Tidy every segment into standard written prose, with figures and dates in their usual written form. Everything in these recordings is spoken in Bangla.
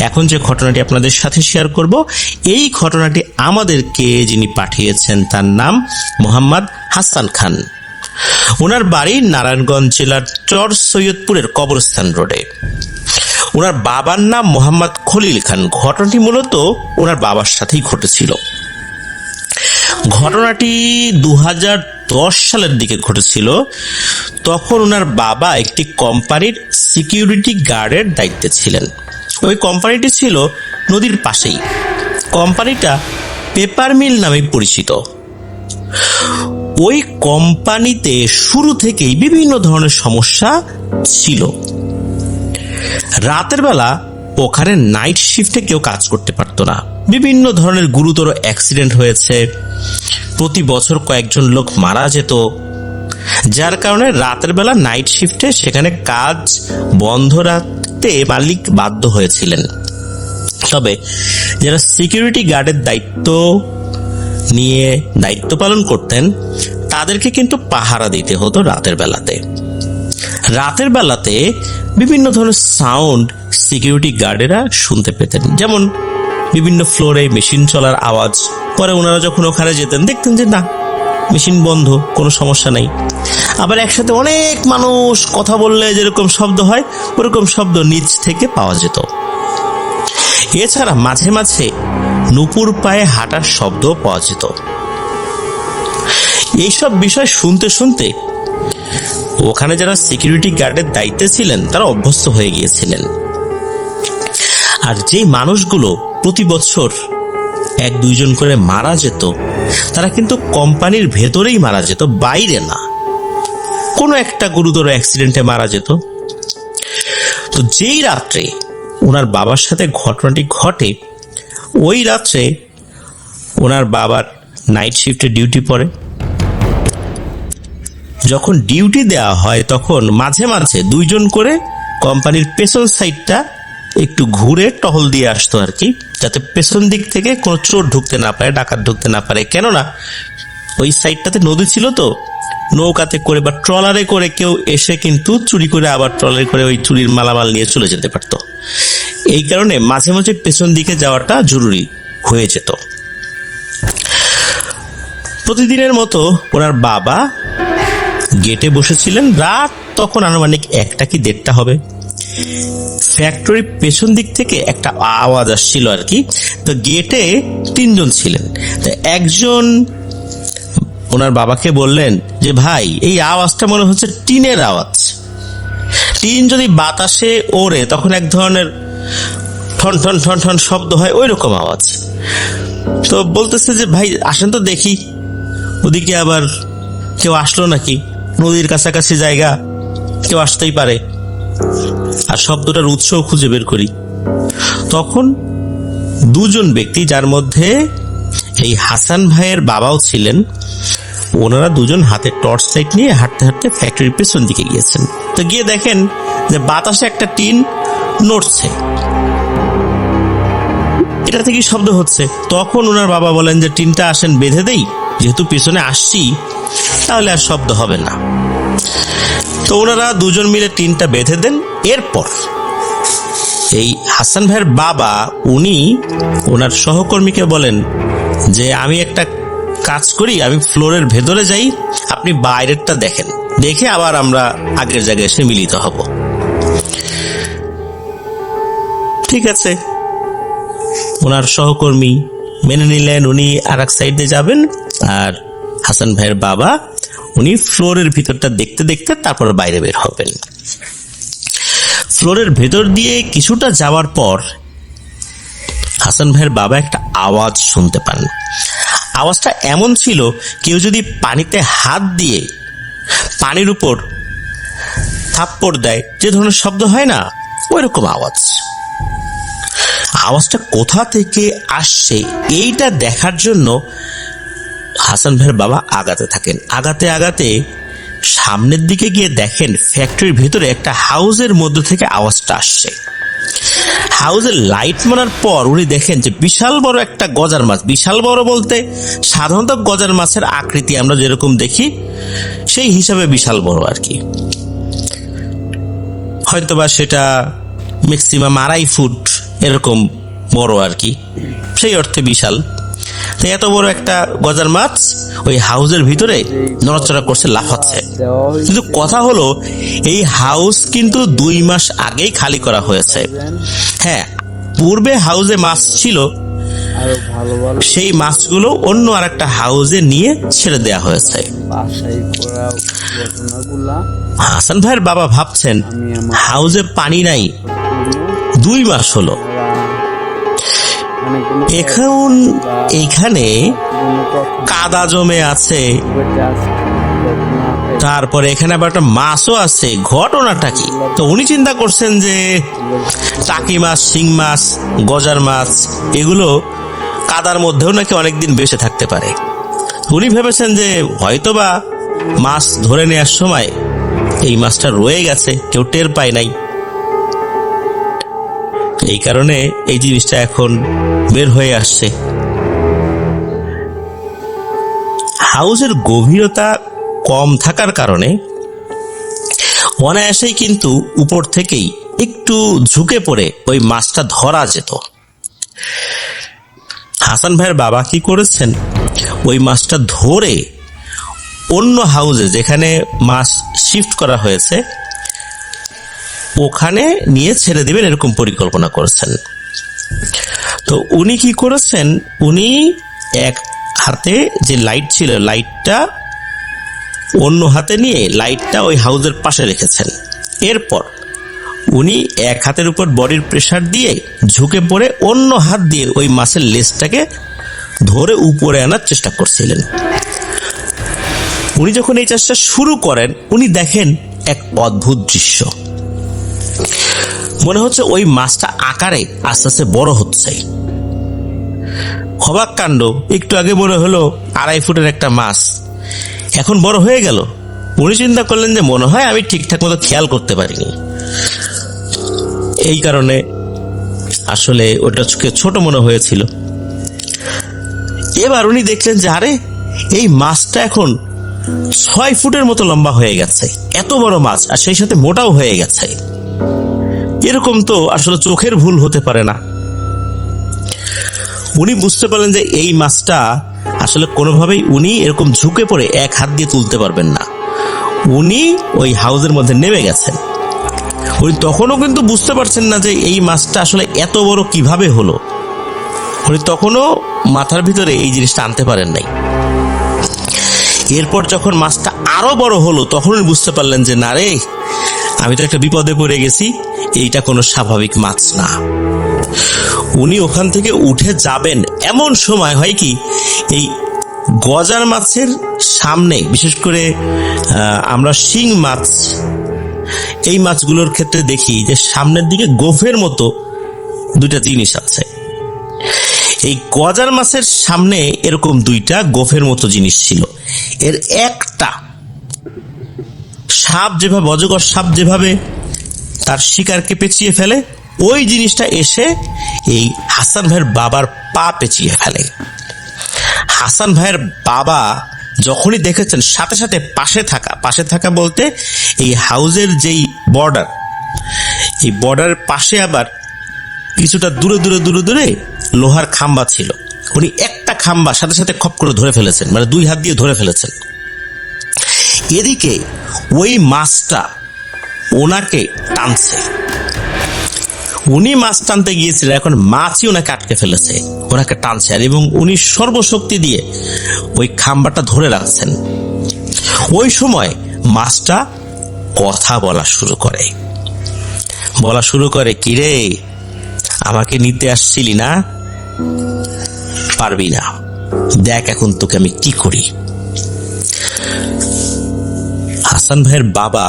এখন যে ঘটনাটি আপনাদের সাথে শেয়ার করব, এই ঘটনাটি আমাদেরকে যিনি পাঠিয়েছেন তার নাম মোহাম্মদ হাসান খান। ওনার বাড়ি নারায়ণগঞ্জ জেলার চর সৈয়দপুরের কবরস্থান রোডে। ওনার বাবার নাম মোহাম্মদ খলিল খান। ঘটনাটি মূলত ওনার বাবার সাথেই ঘটেছিল। ঘটনাটি 2010 সালের দিকে ঘটেছিল। তখন ওনার বাবা একটি কোম্পানির সিকিউরিটি গার্ডের দায়িত্বে ছিলেন। ওই কোম্পানিটি ছিল নদীর পাশেই। কোম্পানিটা পেপার মিল নামে পরিচিত। ওই কোম্পানিতে শুরু থেকেই বিভিন্ন ধরনের সমস্যা ছিল। রাতের বেলা ওখানে নাইট শিফটে কেউ কাজ করতে পারতো না। বিভিন্ন ধরনের গুরুতর অ্যাক্সিডেন্ট হয়েছে। প্রতি বছর কয়েকজন লোক মারা যেত, যার কারণে রাতের বেলা নাইট শিফটে সেখানে কাজ বন্ধ রাখতে মালিক বাধ্য হয়েছিলেন। তবে যারা সিকিউরিটি গার্ডের দায়িত্ব নিয়ে দায়িত্ব পালন করতেন তাদেরকে কিন্তু পাহারা দিতে হতো রাতের বেলাতে। রাতের বেলাতে বিভিন্ন ধরনের সাউন্ড সিকিউরিটি গার্ডেরা শুনতে পেতেন, যেমন বিভিন্ন ফ্লোরে মেশিন চলার আওয়াজ। পরে ওনারা যখন ওখানে যেতেন দেখতেন যে না, মেশিন বন্ধ, কোনো সমস্যা নাই। আবার একসাথে অনেক মানুষ কথা বললে যেরকম শব্দ হয় ওরকম শব্দ নিচ থেকে পাওয়া যেত। এছাড়া মাঝে মাঝে নুপুর পায়ে হাঁটার শব্দ পাওয়া যেত। এইসব বিষয় শুনতে শুনতে ওখানে যারা সিকিউরিটি গার্ডের দায়িত্বে ছিলেন তারা অভ্যস্ত হয়ে গিয়েছিলেন। আর যেই মানুষগুলো প্রতি বছর 1-2 জন করে মারা যেত তারা কিন্তু কোম্পানির ভেতরেই মারা যেত, বাইরে না। কোনো একটা গুরুতর অ্যাক্সিডেন্টে মারা যেত। তো যেই রাত্রে ওনার বাবার সাথে ঘটনাটি ঘটে, ওই রাত্রে ওনার বাবার নাইট শিফটে ডিউটি পড়ে। যখন ডিউটি দেওয়া হয় তখন মাঝে মাঝে 2 জন করে কোম্পানির পেছন সাইডটা একটু ঘুরে টহল দিয়ে আসতো আর কি, যাতে পেছন দিক থেকে কোনো চোর ঢুকতে না পারে, ডাকাত ঢুকতে না পারে। কেননা ওই সাইডটাতে নদী ছিল, তো নৌকাতে করে বা ট্রলারে করে কেউ এসে কিন্তু চুরি করে আবার ট্রলারে করে ওই চুরির মালামাল নিয়ে চলে যেতে পারতো। এই কারণে মাঝে মাঝে পেছন দিকে যাওয়াটা জরুরি হয়ে যেত। প্রতিদিনের মতো ওনার বাবা গেটে বসেছিলেন। রাত তখন আনুমানিক 1টা কি 1:30 হবে। ফ্যাক্টরির পেছন দিক থেকে একটা আওয়াজ আসছিল আর কি। তো গেটে 3 জন ছিলেন। তো একজন ওনার বাবাকে বললেন যে ভাই, এই আওয়াজটা মনে হচ্ছে টিনের আওয়াজ। টিন যদি বাতাসে ওড়ে তখন এক ধরনের ঠন ঠন ঠন ঠন শব্দ হয়, ওই রকম আওয়াজ। তো বলতেছে যে ভাই আসেন তো দেখি, ওদিকে আবার কেউ আসলো নাকি, নদীর কাছাকাছি জায়গা, কেউ আসতেই পারে, আর শব্দটার উৎসও খুঁজে বের করি। তখন 2 জন ব্যক্তি, যার মধ্যে এই হাসান ভাইয়ের বাবাও ছিলেন, ওনারা 2 জন হাতে টর্চ লাইট নিয়ে হাঁটতে হাঁটতে ফ্যাক্টরির পেছন দিকে গিয়েছেন। তো গিয়ে দেখেন যে বাতাসে একটা টিন নড়ছে, এটা থেকেই শব্দ হচ্ছে। তখন ওনার বাবা বলেন যে টিনটা আসেন বেঁধে দেই, যেহেতু পেছনে আসছি তাহলে আর শব্দ হবে না। তো ওনারা 2 জন মিলে টিনটা বেঁধে দেন। এরপর এই হাসান ভাইয়ের বাবা উনি ওনার সহকর্মীকে বলেন যে আমি একটা কাজ করি, আমি ফ্লোরের ভেতরে যাই, আপনি বাইরেরটা দেখেন, দেখে আবার আমরা আগের জায়গায় এসে মিলিত হব। ঠিক আছে, ওনার সহকর্মী মেনে নিলেন। উনি আর এক সাইডে যাবেন, আর হাসান ভাইয়ের বাবা উনি ফ্লোরের ভিতরটা দেখতে দেখতে তারপর বাইরে বের হবেন। ফ্লোরের ভেতর দিয়ে কিছুটা যাওয়ার পর হাসান ভাইয়ের বাবা একটা আওয়াজ শুনতে পান। আওয়াজটা এমন ছিল, কেউ যদি পানিতে হাত দিয়ে পানির উপর থাপ্পড় দেয় যে ধরনের শব্দ হয় না, ওই রকম আওয়াজ। আওয়াজটা কোথা থেকে আসছে এইটা দেখার জন্য হাসান ভাইয়ের বাবা আগাতে থাকেন। আগাতে আগাতে সামনের দিকে গিয়ে দেখেন ফ্যাক্টরির ভিতরে একটা হাউসের মধ্যে থেকে আওয়াজটা আসছে। হাউসের লাইট মারার পর উনি দেখেন যে বিশাল বড় একটা গজার মাছ। বিশাল বড় বলতে সাধারণত গজার মাছের আকৃতি আমরা যেরকম দেখি সেই হিসাবে বিশাল বড় আর কি। হয়তোবা সেটা ম্যাক্সিমাম 2.5 ফুট এরকম বড় আর কি, সেই অর্থে বিশাল। তো এত বড় একটা গজার মাছ ওই হাউজের ভিতরে নড়াচড়া করছে, লাফাচ্ছে। কিন্তু কথা হলো, এই হাউস কিন্তু 2 মাস আগেই খালি করা হয়েছে। হ্যাঁ, পূর্বে হাউজে মাছ ছিল, সেই মাছগুলো অন্য আর একটা হাউজে নিয়ে ছেড়ে দেয়া হয়েছে। হাসান ভাইয়ের বাবা ভাবছেন, হাউজে পানি নাই, 2 মাস হলো, এখন এইখানে কাদা জমে আছে, তারপরে এখানে আবার একটা মাছও আছে, ঘটনাটা কি? তো উনি চিন্তা করছেন যে টাকি মাছ, শিং মাছ, গজার মাছ এগুলো কাদার মধ্যেও নাকি অনেকদিন বেঁচে থাকতে পারে। উনি ভেবেছেন যে হয়তোবা মাছ ধরে নেওয়ার সময় এই মাছটা রয়ে গেছে, কেউ টের পায় নাই, এই কারণে এই জিনিসটা এখন বের হয়ে আসছে। হাউজের গভীরতা কম থাকার কারণে অনায়াসেই কিন্তু উপর থেকেই একটু ঝুঁকে পড়ে ওই মাছটা ধরা যেত। হাসান ভাইয়ের বাবা কি করেছেন, ওই মাছটা ধরে অন্য হাউজে, যেখানে মাছ শিফট করা হয়েছে, ওখানে নিয়ে ছেড়ে দিবেন এরকম পরিকল্পনা করেছেন। তো উনি কি করেছেন, উনি এক হাতে যে লাইট ছিল, লাইটটা অন্য হাতে নিয়ে লাইটটা ওই হাউজের পাশে রেখেছেন। এরপর উনি এক হাতের উপর বডির প্রেসার দিয়ে ঝুঁকে পড়ে অন্য হাত দিয়ে ওই মাছের লেজটাকে ধরে উপরে আনার চেষ্টা করছিলেন। উনি যখন এই চেষ্টা শুরু করেন, উনি দেখেন এক অদ্ভুত দৃশ্য। মনে হচ্ছে ওই মাছটা আকারে আস্তে আস্তে বড় হচ্ছে। অবাক কাণ্ড, একটু আগে মনে হলো 2.5 ফুটের একটা মাছ, এখন বড় হয়ে গেল। উনি চিন্তা করলেন যে মনে হয় আমি ঠিকঠাক মতো খেয়াল করতে পারিনি, এই কারণে আসলে ওটা ছোট মনে হয়েছিল। এবার উনি দেখলেন যে আরে, এই মাছটা এখন 6 ফুটের মতো লম্বা হয়ে গেছে, এত বড় মাছ, আর সেই সাথে মোটাও হয়ে গেছে। এরকম তো আসলে চোখের ভুল হতে পারে না। উনি বুঝতে পারলেন যে এই মাছটা আসলে কোনোভাবেই উনি এরকম ঝুঁকে পড়ে এক হাত দিয়ে তুলতে পারবেন না। উনি ওই হাউজের মধ্যে নেমে গেছেন। উনি তখনও কিন্তু বুঝতে পারছেন না যে এই মাছটা আসলে এত বড় কিভাবে হলো। উনি তখনও মাথার ভিতরে এই জিনিসটা আনতে পারেন নাই। এরপর যখন মাছটা আরো বড় হলো, তখন উনি বুঝতে পারলেন যে না রে, আমি তো একটা বিপদে পড়ে গেছি, এইটা কোনো স্বাভাবিক মাছ না। উনি ওখান থেকে উঠে যাবেন, এমন সময় হয় কি, এই গজার মাছের সামনে, বিশেষ করে আমরা শিং মাছ, এই মাছগুলোর ক্ষেত্রে দেখি যে সামনের দিকে গোফের মতো 2টা জিনিস আছে। এই গজার মাছের সামনে এরকম 2টা গোফের মতো জিনিস ছিল। এর একটা সাপ যেভাবে, অজগর সাপ যেভাবে তার শিকারকে পেঁচিয়ে ফেলে, ওই জিনিসটা এসে এই হাসান ভাইয়ের বাবার পা পেঁচিয়ে ফেলে। হাসান ভাইয়ের বাবা যখনই দেখেছেন, সাথে সাথে পাশে থাকা বলতে এই হাউজের যেই বর্ডার, এই বর্ডারের পাশে আবার কিছুটা দূরে দূরে দূরে দূরে লোহার খাম্বা ছিল। উনি একটা খাম্বা সাথে সাথে খপ করে ধরে ফেলেছেন, মানে 2 হাত দিয়ে ধরে ফেলেছেন। এদিকে ওই মাছটা ওনাকে টানছে। উনি মাছ টানতে গিয়েছিলেন, এখন মাছই ওনাকে আটকে ফেলেছে, ওনাকে টানছে, আর এবং উনি সর্বশক্তি দিয়ে ওই খাম্বাটা ধরে রাখছেন। ওই সময় মাছটা কথা বলা শুরু করে, কিরে, আমাকে নিতে আসছিলি না? পারবি না, দেখ এখন তোকে আমি কি করি। হাসান ভাইয়ের বাবা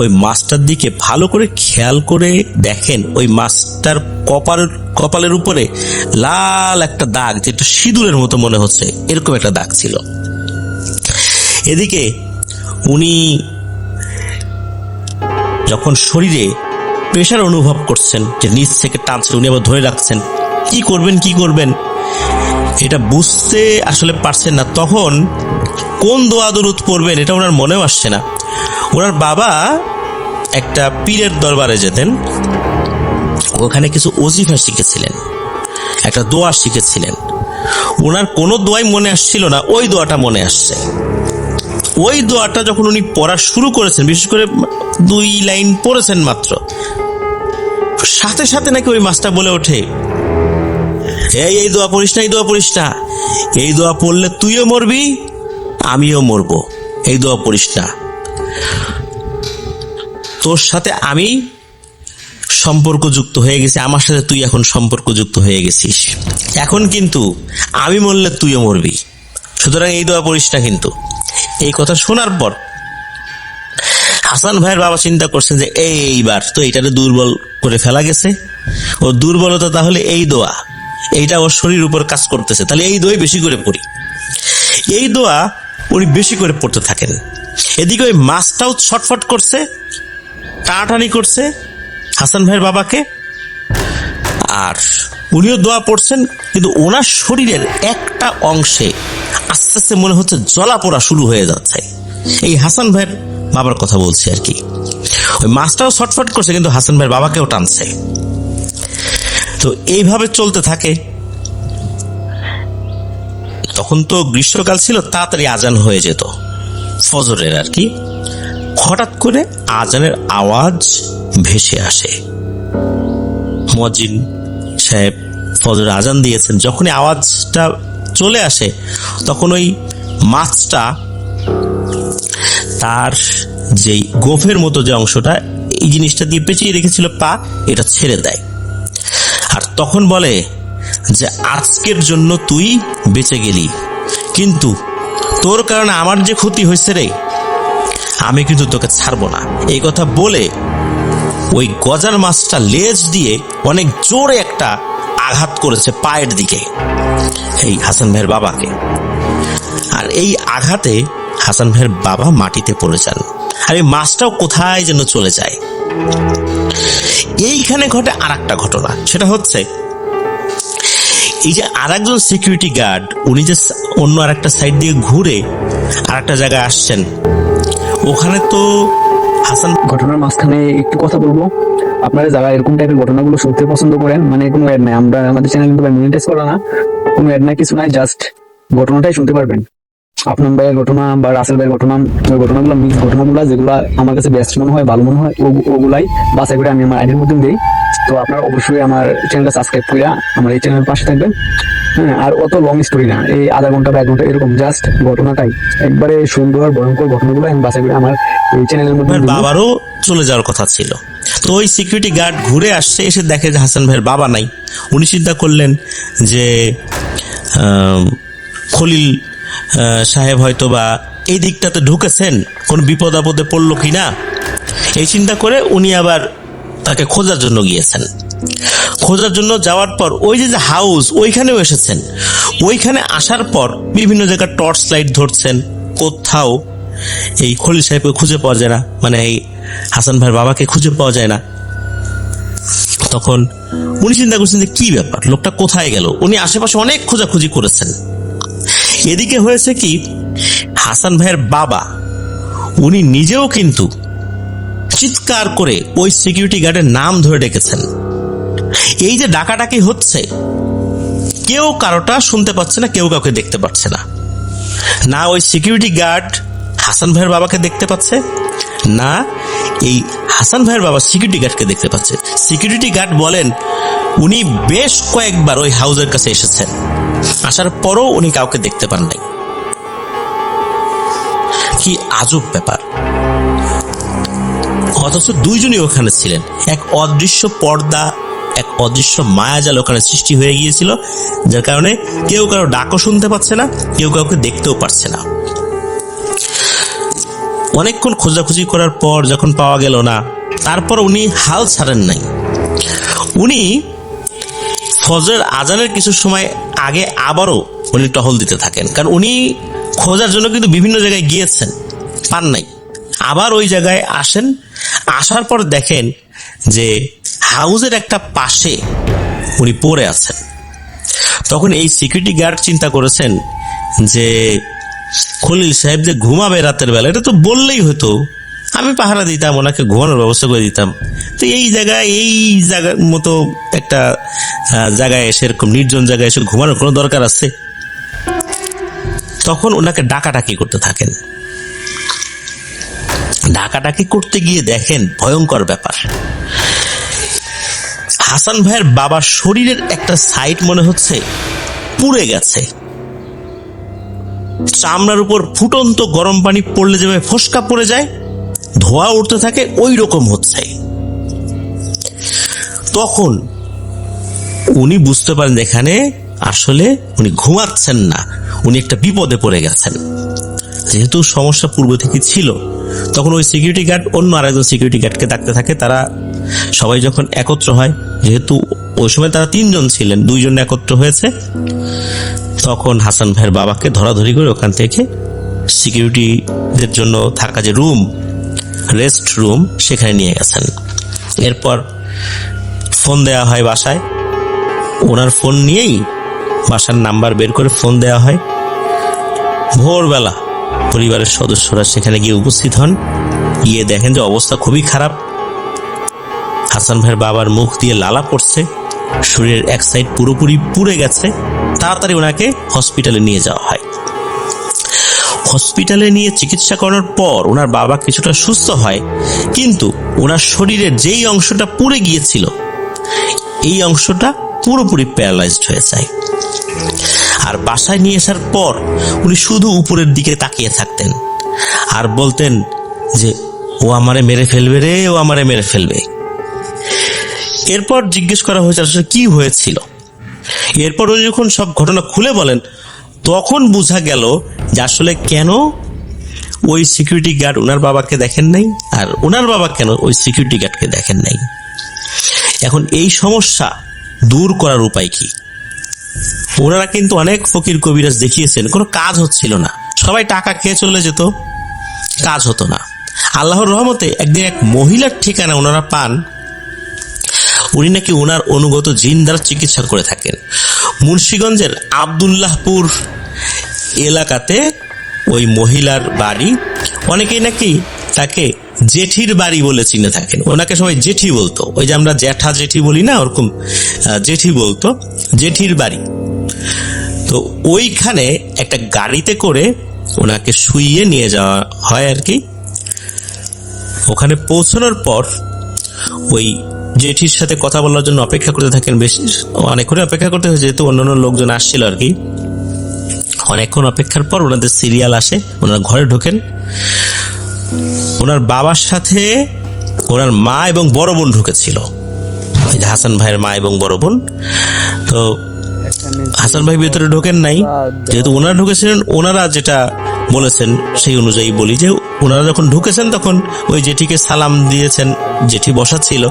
ওই মাছটার দিকে ভালো করে খেয়াল করে দেখেন, ওই মাছটার কপালের উপরে লাল একটা দাগ, যেটা সিঁদুরের মতো মনে হচ্ছে, এরকম একটা দাগ ছিল। এদিকে উনি যখন শরীরে প্রেসার অনুভব করছেন, যে নিচ থেকে টানছে, উনি আবার ধরে রাখছেন, কি করবেন এটা বুঝতে আসলে পারছেন না। তখন কোন দোয়া দরুদ পড়বেন এটা ওনার মনেও আসছে না। ওনার বাবা একটা পীরের দরবারে যেতেন, ওখানে কিছু ওজিফা শিখেছিলেন, একটা দোয়া শিখেছিলেন। ওনার কোনো দোয়াই মনে আসছিল না, ওই দোয়াটা মনে আসছে। ওই দোয়াটা যখন উনি পড়া শুরু করেছেন, বিশেষ করে 2 লাইন পড়েছেন মাত্র, সাথে সাথে নাকি ওই মাস্টার বলে ওঠে, এই দোয়া পড়িস না, এই দোয়া পড়িস না, এই দোয়া পড়লে তুইও মরবি আমিও মরবো, এই দোয়া পড়িস না, তোর সাথে আমি সম্পর্কযুক্ত হয়ে গেছি, আমার সাথে তুই এখন সম্পর্কযুক্ত হয়ে গেছিস, এখন কিন্তু আমি মরলে তুইও মরবি, সুতরাং এই দোয়া পড়িস না কিন্তু। এই কথা শোনার পর হাসান ভাইয়ের বাবা চিন্তা করছেন যে এইবার তো এইটারে দুর্বল করে ফেলা গেছে, ওর দুর্বলতা তাহলে এই দোয়া, এইটা ওর শরীর উপর কাজ করতেছে, তাহলে এই দোয়া বেশি করে পড়ি। এই দোয়া উনি বেশি করে পড়তে থাকেন। এদিকে ওই মাছটাও ছটফট করছে, টানাটানি করছে হাসান ভাইয়ের বাবাকে, আর উনিও দোয়া পড়ছেন, কিন্তু ওনার শরীরের একটা অংশে আস্তে আস্তে মনে হচ্ছে জ্বলা পোড়া শুরু হয়ে যাচ্ছে। এই হাসান ভাইয়ের বাবার কথা বলছি আর কি। ওই মাছটাও ছটফট করছে, কিন্তু হাসান ভাইয়ের বাবাকেও টানছে। তো এইভাবে চলতে থাকে। তখন তো গ্রীষ্মকাল ছিল, তাড়াতাড়ি আজান হয়ে যেত ফজরের আর কি। হঠাৎ করে আজানের আওয়াজ ভেসে আসে। মুয়াজ্জিন সাহেব ফজরের আজান দিয়েছেন, যখনই আওয়াজটা চলে আসে তখন ওই মাছটা তার যেই গোফের মতো যে অংশটা, এই জিনিসটা দিয়ে পেঁচিয়ে রেখেছিল পা, এটা ছেড়ে দেয়। আর তখন বলে যে আজকের জন্য তুই বেঁচে গেলি, কিন্তু তোর কারণে আমার যে ক্ষতি হয়েছে রে, আমি কিন্তু তোকে ছাড়বো না। এই কথা বলে ওই গজার মাছটা লেজ দিয়ে অনেক জোরে একটা আঘাত করেছে পায়ের দিকে এই হাসান ভাইয়ের বাবাকে। আর এই আঘাতে হাসান ভাইয়ের বাবা মাটিতে পড়ে যান, আর এই মাছটাও কোথায় যেন চলে যায়। এইখানে ঘটে আর একটা ঘটনা, সেটা হচ্ছে এই যে আর একজন সিকিউরিটি গার্ড, উনি যে অন্য আর একটা সাইড দিয়ে ঘুরে আর একটা জায়গায় আসছেন, ওখানে তো হাসান ঘটনার মাঝখানে একটু কথা বলবো। আপনারা যারা এরকম টাইপের ঘটনাগুলো শুনতে পছন্দ করেন, মানে কোনো অ্যাড নাই, আমরা আমাদের চ্যানেল কিন্তু মনিটাইজ করা না, কোনো অ্যাড নাই, কিছু নাই, জাস্ট ঘটনাটাই শুনতে পারবেন। আপনার ভাইয়ের ঘটনা বা রাসেল ভাইয়ের ঘটনা, ওই ঘটনাগুলো মিক্স ঘটনাগুলো যেগুলো আমার কাছে বেস্ট মনে হয়, ভালো মনে হয়, ওগুলাই বাছাই করে আমি আমার আইডির মধ্যে দিই। তো আপনারা অবশ্যই আমার চ্যানেলটা সাবস্ক্রাইব করে আমার এই চ্যানেলের পাশে থাকবেন। হ্যাঁ, আর অত লং স্টোরি না, এই আধা ঘন্টা বা 1 ঘন্টা এরকম, জাস্ট ঘটনাটাই একবারে সুন্দর ভয়ঙ্কর ঘটনাগুলো আমি বাছাই করে আমার এই চ্যানেলের মধ্যে। বাবারও চলে যাওয়ার কথা ছিল, তো ওই সিকিউরিটি গার্ড ঘুরে আসছে, এসে দেখে যে হাসান ভাইয়ের বাবা নাই। উনি চিন্তা করলেন যে খলিল সাহেব হয়তো বা এই দিকটাতে ঢুকেছেন, কোন বিপদ আপদে পড়লো কিনা, এই চিন্তা করে উনি আবার তাকে খোঁজার জন্য গিয়েছেন। খোঁজার জন্য যাওয়ার পর ওই যে হাউস, ওইখানেও এসেছেন। ওইখানে আসার পর বিভিন্ন জায়গায় টর্চ লাইট ধরছেন, কোথাও এই খলিল সাহেবকে খুঁজে পাওয়া যায় না, মানে এই হাসান ভাইয়ের বাবাকে খুঁজে পাওয়া যায় না। তখন উনি চিন্তা করছেন যে কি ব্যাপার, লোকটা কোথায় গেল। উনি আশেপাশে অনেক খোঁজাখুঁজি করেছেন। এদিকে হয়েছে কি, হাসান ভাইয়ের বাবা উনি নিজেও কিন্তু চিৎকার করে ওই সিকিউরিটি গার্ডের নাম ধরে ডেকেছেন। এই যে ডাকাডাকি হচ্ছে, কেউ কারোটা শুনতে পাচ্ছে না, কেউ কাউকে দেখতে পাচ্ছে না। না ওই সিকিউরিটি গার্ড হাসান ভাইয়ের বাবাকে দেখতে পাচ্ছে, না এই হাসান ভাইয়ের বাবা সিকিউরিটি গার্ডকে দেখতে পাচ্ছে। সিকিউরিটি গার্ড বলেন উনি বেশ কয়েকবার ওই হাউসের কাছে এসেছেন, আসার পরও উনি কাউকে দেখতে পান নাই। কি আজব ব্যাপার। অথচ দুইজনই ওখানে ছিলেন। এক অদৃশ্য পর্দা, এক অদৃশ্য মায়াজাল ওখানে সৃষ্টি হয়ে গিয়েছিল, যার কারণে কেউ কারো ডাকও শুনতে পাচ্ছে না, কেউ কাউকে দেখতেও পারছে না। অনেকক্ষণ খোঁজাখুঁজি করার পর যখন পাওয়া গেল না, তারপর উনি হাল ছাড়েন নাই। উনি ফজরের আজানের কিছু সময় আগে আবারও উনি টহল দিতে থাকেন, কারণ উনি খোঁজার জন্য কিন্তু বিভিন্ন জায়গায় গিয়েছেন, পান নাই। আবার ওই জায়গায় আসেন, আসার পর দেখেন যে হাউসের একটা পাশে উনি পড়ে আছেন। তখন এই সিকিউরিটি গার্ড চিন্তা করেছেন যে খলিল সাহেব যে ঘুমাবে রাতের বেলা, এটা তো বললেই হতো, আমি পাহারা দিতাম, ওনাকে ঘুমানোর ব্যবস্থা করে দিতাম। তো এই জায়গার মতো একটা জায়গায় এসে, এরকম নির্জন জায়গায় এসে ঘুমানোর কোনো দরকার আছে? তখন ওনাকে ডাকাডাকি করতে থাকেন। ডাকাডাকি করতে গিয়ে দেখেন ভয়ঙ্কর ব্যাপার। হাসান ভাইয়ের বাবার শরীরের একটা সাইড মনে হচ্ছে পুড়ে গেছে। চামড়ার উপর ফুটন্ত গরম পানি পড়লে যেভাবে ফোসকা পড়ে যায়, ধোঁয়া উঠতে থাকে, ওই রকম হচ্ছে। তখন উনি বুঝতে পারেন এখানে আসলে উনি ঘুমাচ্ছেন না, উনি একটা বিপদে পড়ে গেছেন। যেহেতু সমস্যা পূর্ব থেকে ছিল, তখন ওই সিকিউরিটি গার্ড অন্য আরেকজন সিকিউরিটি গার্ডকে ডাকতে থাকে। তারা সবাই যখন একত্র হয়, যেহেতু ওই সময় তারা 3 জন ছিলেন, 2 জন একত্র হয়েছে, তখন হাসান ভাইয়ের বাবাকে ধরাধরি করে ওখান থেকে সিকিউরিটিদের জন্য থাকা যে রুম, রেস্ট রুম, সেখানে নিয়ে গেছেন। এরপর ফোন দেওয়া হয় বাসায়। ওনার ফোন নিয়েই বাসার নাম্বার বের করে ফোন দেওয়া হয়। ভোরবেলা পরিবারের সদস্যরা সেখানে গিয়ে উপস্থিত হন। গিয়ে দেখেন যে অবস্থা খুবই খারাপ। হাসান ভাইয়ের বাবার মুখ দিয়ে লালা পড়ছে, শরীরের এক সাইড পুরোপুরি পুড়ে গেছে। তাড়াতাড়ি ওনাকে হসপিটালে নিয়ে যাওয়া হয়। হসপিটালে নিয়ে চিকিৎসা করার পর ওনার বাবা কিছুটা সুস্থ হয়, কিন্তু ওনার শরীরের যেই অংশটা পুড়ে গিয়েছিল, এই অংশটা পুরোপুরি প্যারালাইজড হয়ে যায়। আর বাসায় নিয়ে আসার পর উনি শুধু উপরের দিকে তাকিয়ে থাকতেন আর বলতেন যে ও আমারে মেরে ফেলবে রে, ও আমারে মেরে ফেলবে। এরপর জিজ্ঞেস করা হয়েছে আসলে কি হয়েছিল। এরপর উনি যখন সব ঘটনা খুলে বলেন, তখন বোঝা গেল যে আসলে কেন ওই সিকিউরিটি গার্ড ওনার বাবাকে দেখেন নাই, আর ওনার বাবা কেন ওই সিকিউরিটি গার্ডকে দেখেন নাই। এখন এই সমস্যা দূর করার উপায় কি? ওনারা কিন্তু অনেক ফকির কবিরাজ দেখিয়েছেন, কোনো কাজ হচ্ছিল না। সবাই টাকা খেয়ে চলে যেত, কাজ হতো না। আল্লাহর রহমতে একদিন এক মহিলার ঠিকানা ওনারা পান। উনি নাকি ওনার অনুগত জিন দ্বারা চিকিৎসা করে থাকেন। মুন্সিগঞ্জের আব্দুল্লাহপুর এলাকাতে ওই মহিলার বাড়ি। অনেকেই নাকি তাকে জেঠির বাড়ি বলে চিনে থাকেন। ওনাকে সবাই জেঠি বলতো, ওই যে আমরা জ্যাঠা জেঠি বলি না, ওরকম জেঠি বলতো, জেঠির বাড়ি। তো ওইখানে একটা গাড়িতে করে ওনাকে শুইয়ে নিয়ে যাওয়া হয় আর কি। ওখানে পৌঁছানোর পর ওই জেঠির সাথে কথা বলার জন্য অপেক্ষা করতে থাকেন। বেশ অনেকক্ষণ অপেক্ষা করতে হয়েছে, যেহেতু অন্যান্য লোকজন আসছিল আর কি। অনেকক্ষণ অপেক্ষার পর ওনাদের সিরিয়াল আসে, ওনারা ঘরে ঢোকেন। ওনার বাবার সাথে ওনার মা এবং বড় বোন ঢুকেছিল, হাসান ভাইয়ের মা এবং বড় বোন। তো হাসান ভাই ভেতরে ঢোকেন নাই, যেহেতু ওনারা ঢুকেছিলেন। ওনারা যেটা বলেছেন সেই অনুযায়ী বলি যে ওনারা যখন ঢুকেছেন তখন ওই জেঠিকে সালাম দিয়েছেন, জেঠি বসা ছিল,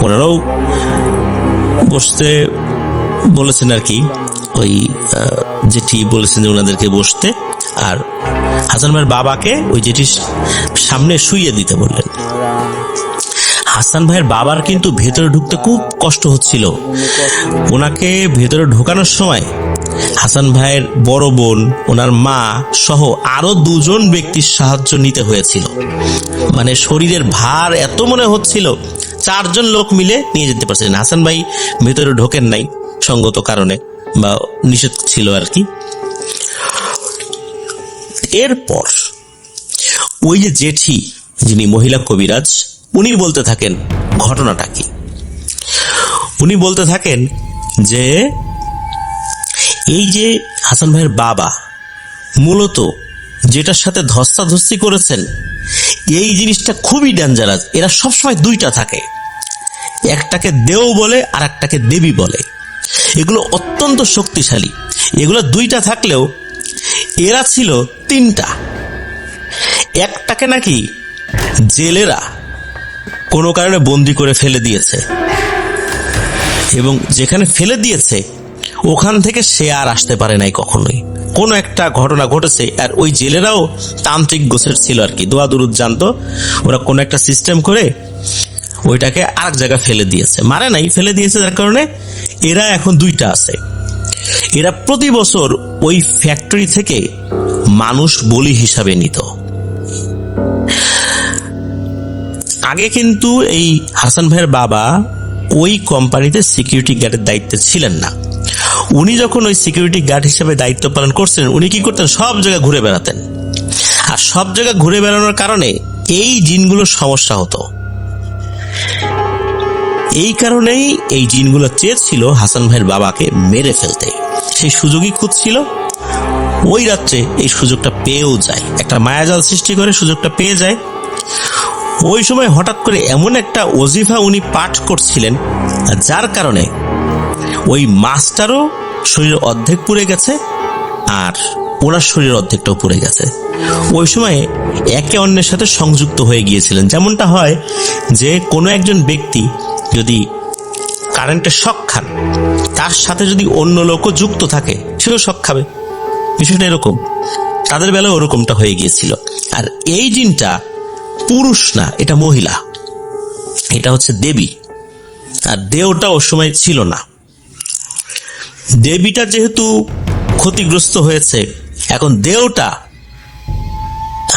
ওনারাও বসতে বলেছেন আর কি। ওই জেঠি বলেছেন যে ওনাদেরকে বসতে, আর হাসান ভাইয়ের বাবাকে ওই জেঠির সামনে শুইয়ে দিতে বললেন। হাসান ভাইয়ের বাবার কিন্তু ভেতরে ঢুকতে খুব কষ্ট হচ্ছিল। ওনাকে ভেতরে ঢোকানোর সময় হাসান ভাইয়ের বড় বোন, ওনার মা সহ আরো 2 জন ব্যক্তির সাহায্য নিতে হয়েছিল। মানে শরীরের ভার এত মনে হচ্ছিল 4 জন লোক মিলে নিয়ে যেতে পারছিলেন। হাসান ভাই ভেতরে ঢোকেন নাই সঙ্গত কারণে, বা নিষেধ ছিল আর কি। এরপর ওই যে জেঠি, যিনি মহিলা কবিরাজ, উনি বলতে থাকেন ঘটনাটা কি। উনি বলতে থাকেন যে এই যে হাসান ভাইয়ের বাবা মূলত যেটার সাথে ধস্তাধস্তি করেছেন, এই জিনিসটা খুবই ডেঞ্জারাস। এরা সবসময় 2টা থাকে, একটাকে দেও বলে আর একটাকে দেবী বলে। এগুলো অত্যন্ত শক্তিশালী। এগুলো 2টা থাকলেও এরা ছিল 3টা। একটাকে নাকি জেলেরা কোনো কারণে বন্দি করে ফেলে দিয়েছে, এবং যেখানে ফেলে দিয়েছে ওখান থেকে সে আর আসতে পারে নাই কখনোই। কোনো একটা ঘটনা ঘটেছে, আর ওই জেলেরাও তান্ত্রিক গোছের ছিল আর কি, দোয়া দুরুদ জানতো। ওরা কোনো একটা সিস্টেম করে ওইটাকে আরেক জায়গায় ফেলে দিয়েছে, মারে নাই, ফেলে দিয়েছে। যার কারণে এরা এখন 2টা আছে। এরা প্রতি বছর ওই ফ্যাক্টরি থেকে মানুষ বলি হিসাবে নিত। আগে কিন্তু এই হাসান ভাইয়ের বাবা ওই কোম্পানিতে সিকিউরিটি গার্ডের দায়িত্বে ছিলেন না। উনি যখন ওই সিকিউরিটি গার্ড হিসেবে দায়িত্ব পালন করছিলেন, উনি কি করতেন, সব জায়গায় ঘুরে বেড়াতেন। আর সব জায়গায় ঘুরে বেড়ানোর কারণে এই জিনগুলোর সমস্যা হতো। এই কারণেই এই জিনগুলো চেয়েছিল হাসান ভাইয়ের বাবাকে মেরে ফেলতে। সেই সুযোগই খুঁজছিল। ওই রাত্রে এই সুযোগটা পেয়েও যায়, একটা মায়াজাল সৃষ্টি করে সুযোগটা পেয়ে যায়। ওই সময় হঠাৎ করে এমন একটা ওজিফা উনি পাঠ করছিলেন, যার কারণে ওই মাছটারও শরীরের অর্ধেক পুড়ে গেছে আর ওনার শরীরের অর্ধেকটাও পুড়ে গেছে। ওই সময় একে অন্যের সাথে সংযুক্ত হয়ে গিয়েছিলেন। যেমনটা হয় যে কোনো একজন ব্যক্তি যদি কারেন্টের শক খান, তার সাথে যদি অন্য লোকও যুক্ত থাকে, সেও শক খাবে। বিষয়টা এরকম, তাদের বেলায় ওরকমটা হয়ে গিয়েছিল। আর এই জিনটা পুরুষ না, এটা মহিলা, এটা হচ্ছে দেবী। আর দেওটা ওর সময় ছিল না। দেবীটা যেহেতু ক্ষতিগ্রস্ত হয়েছে, এখন দেওটা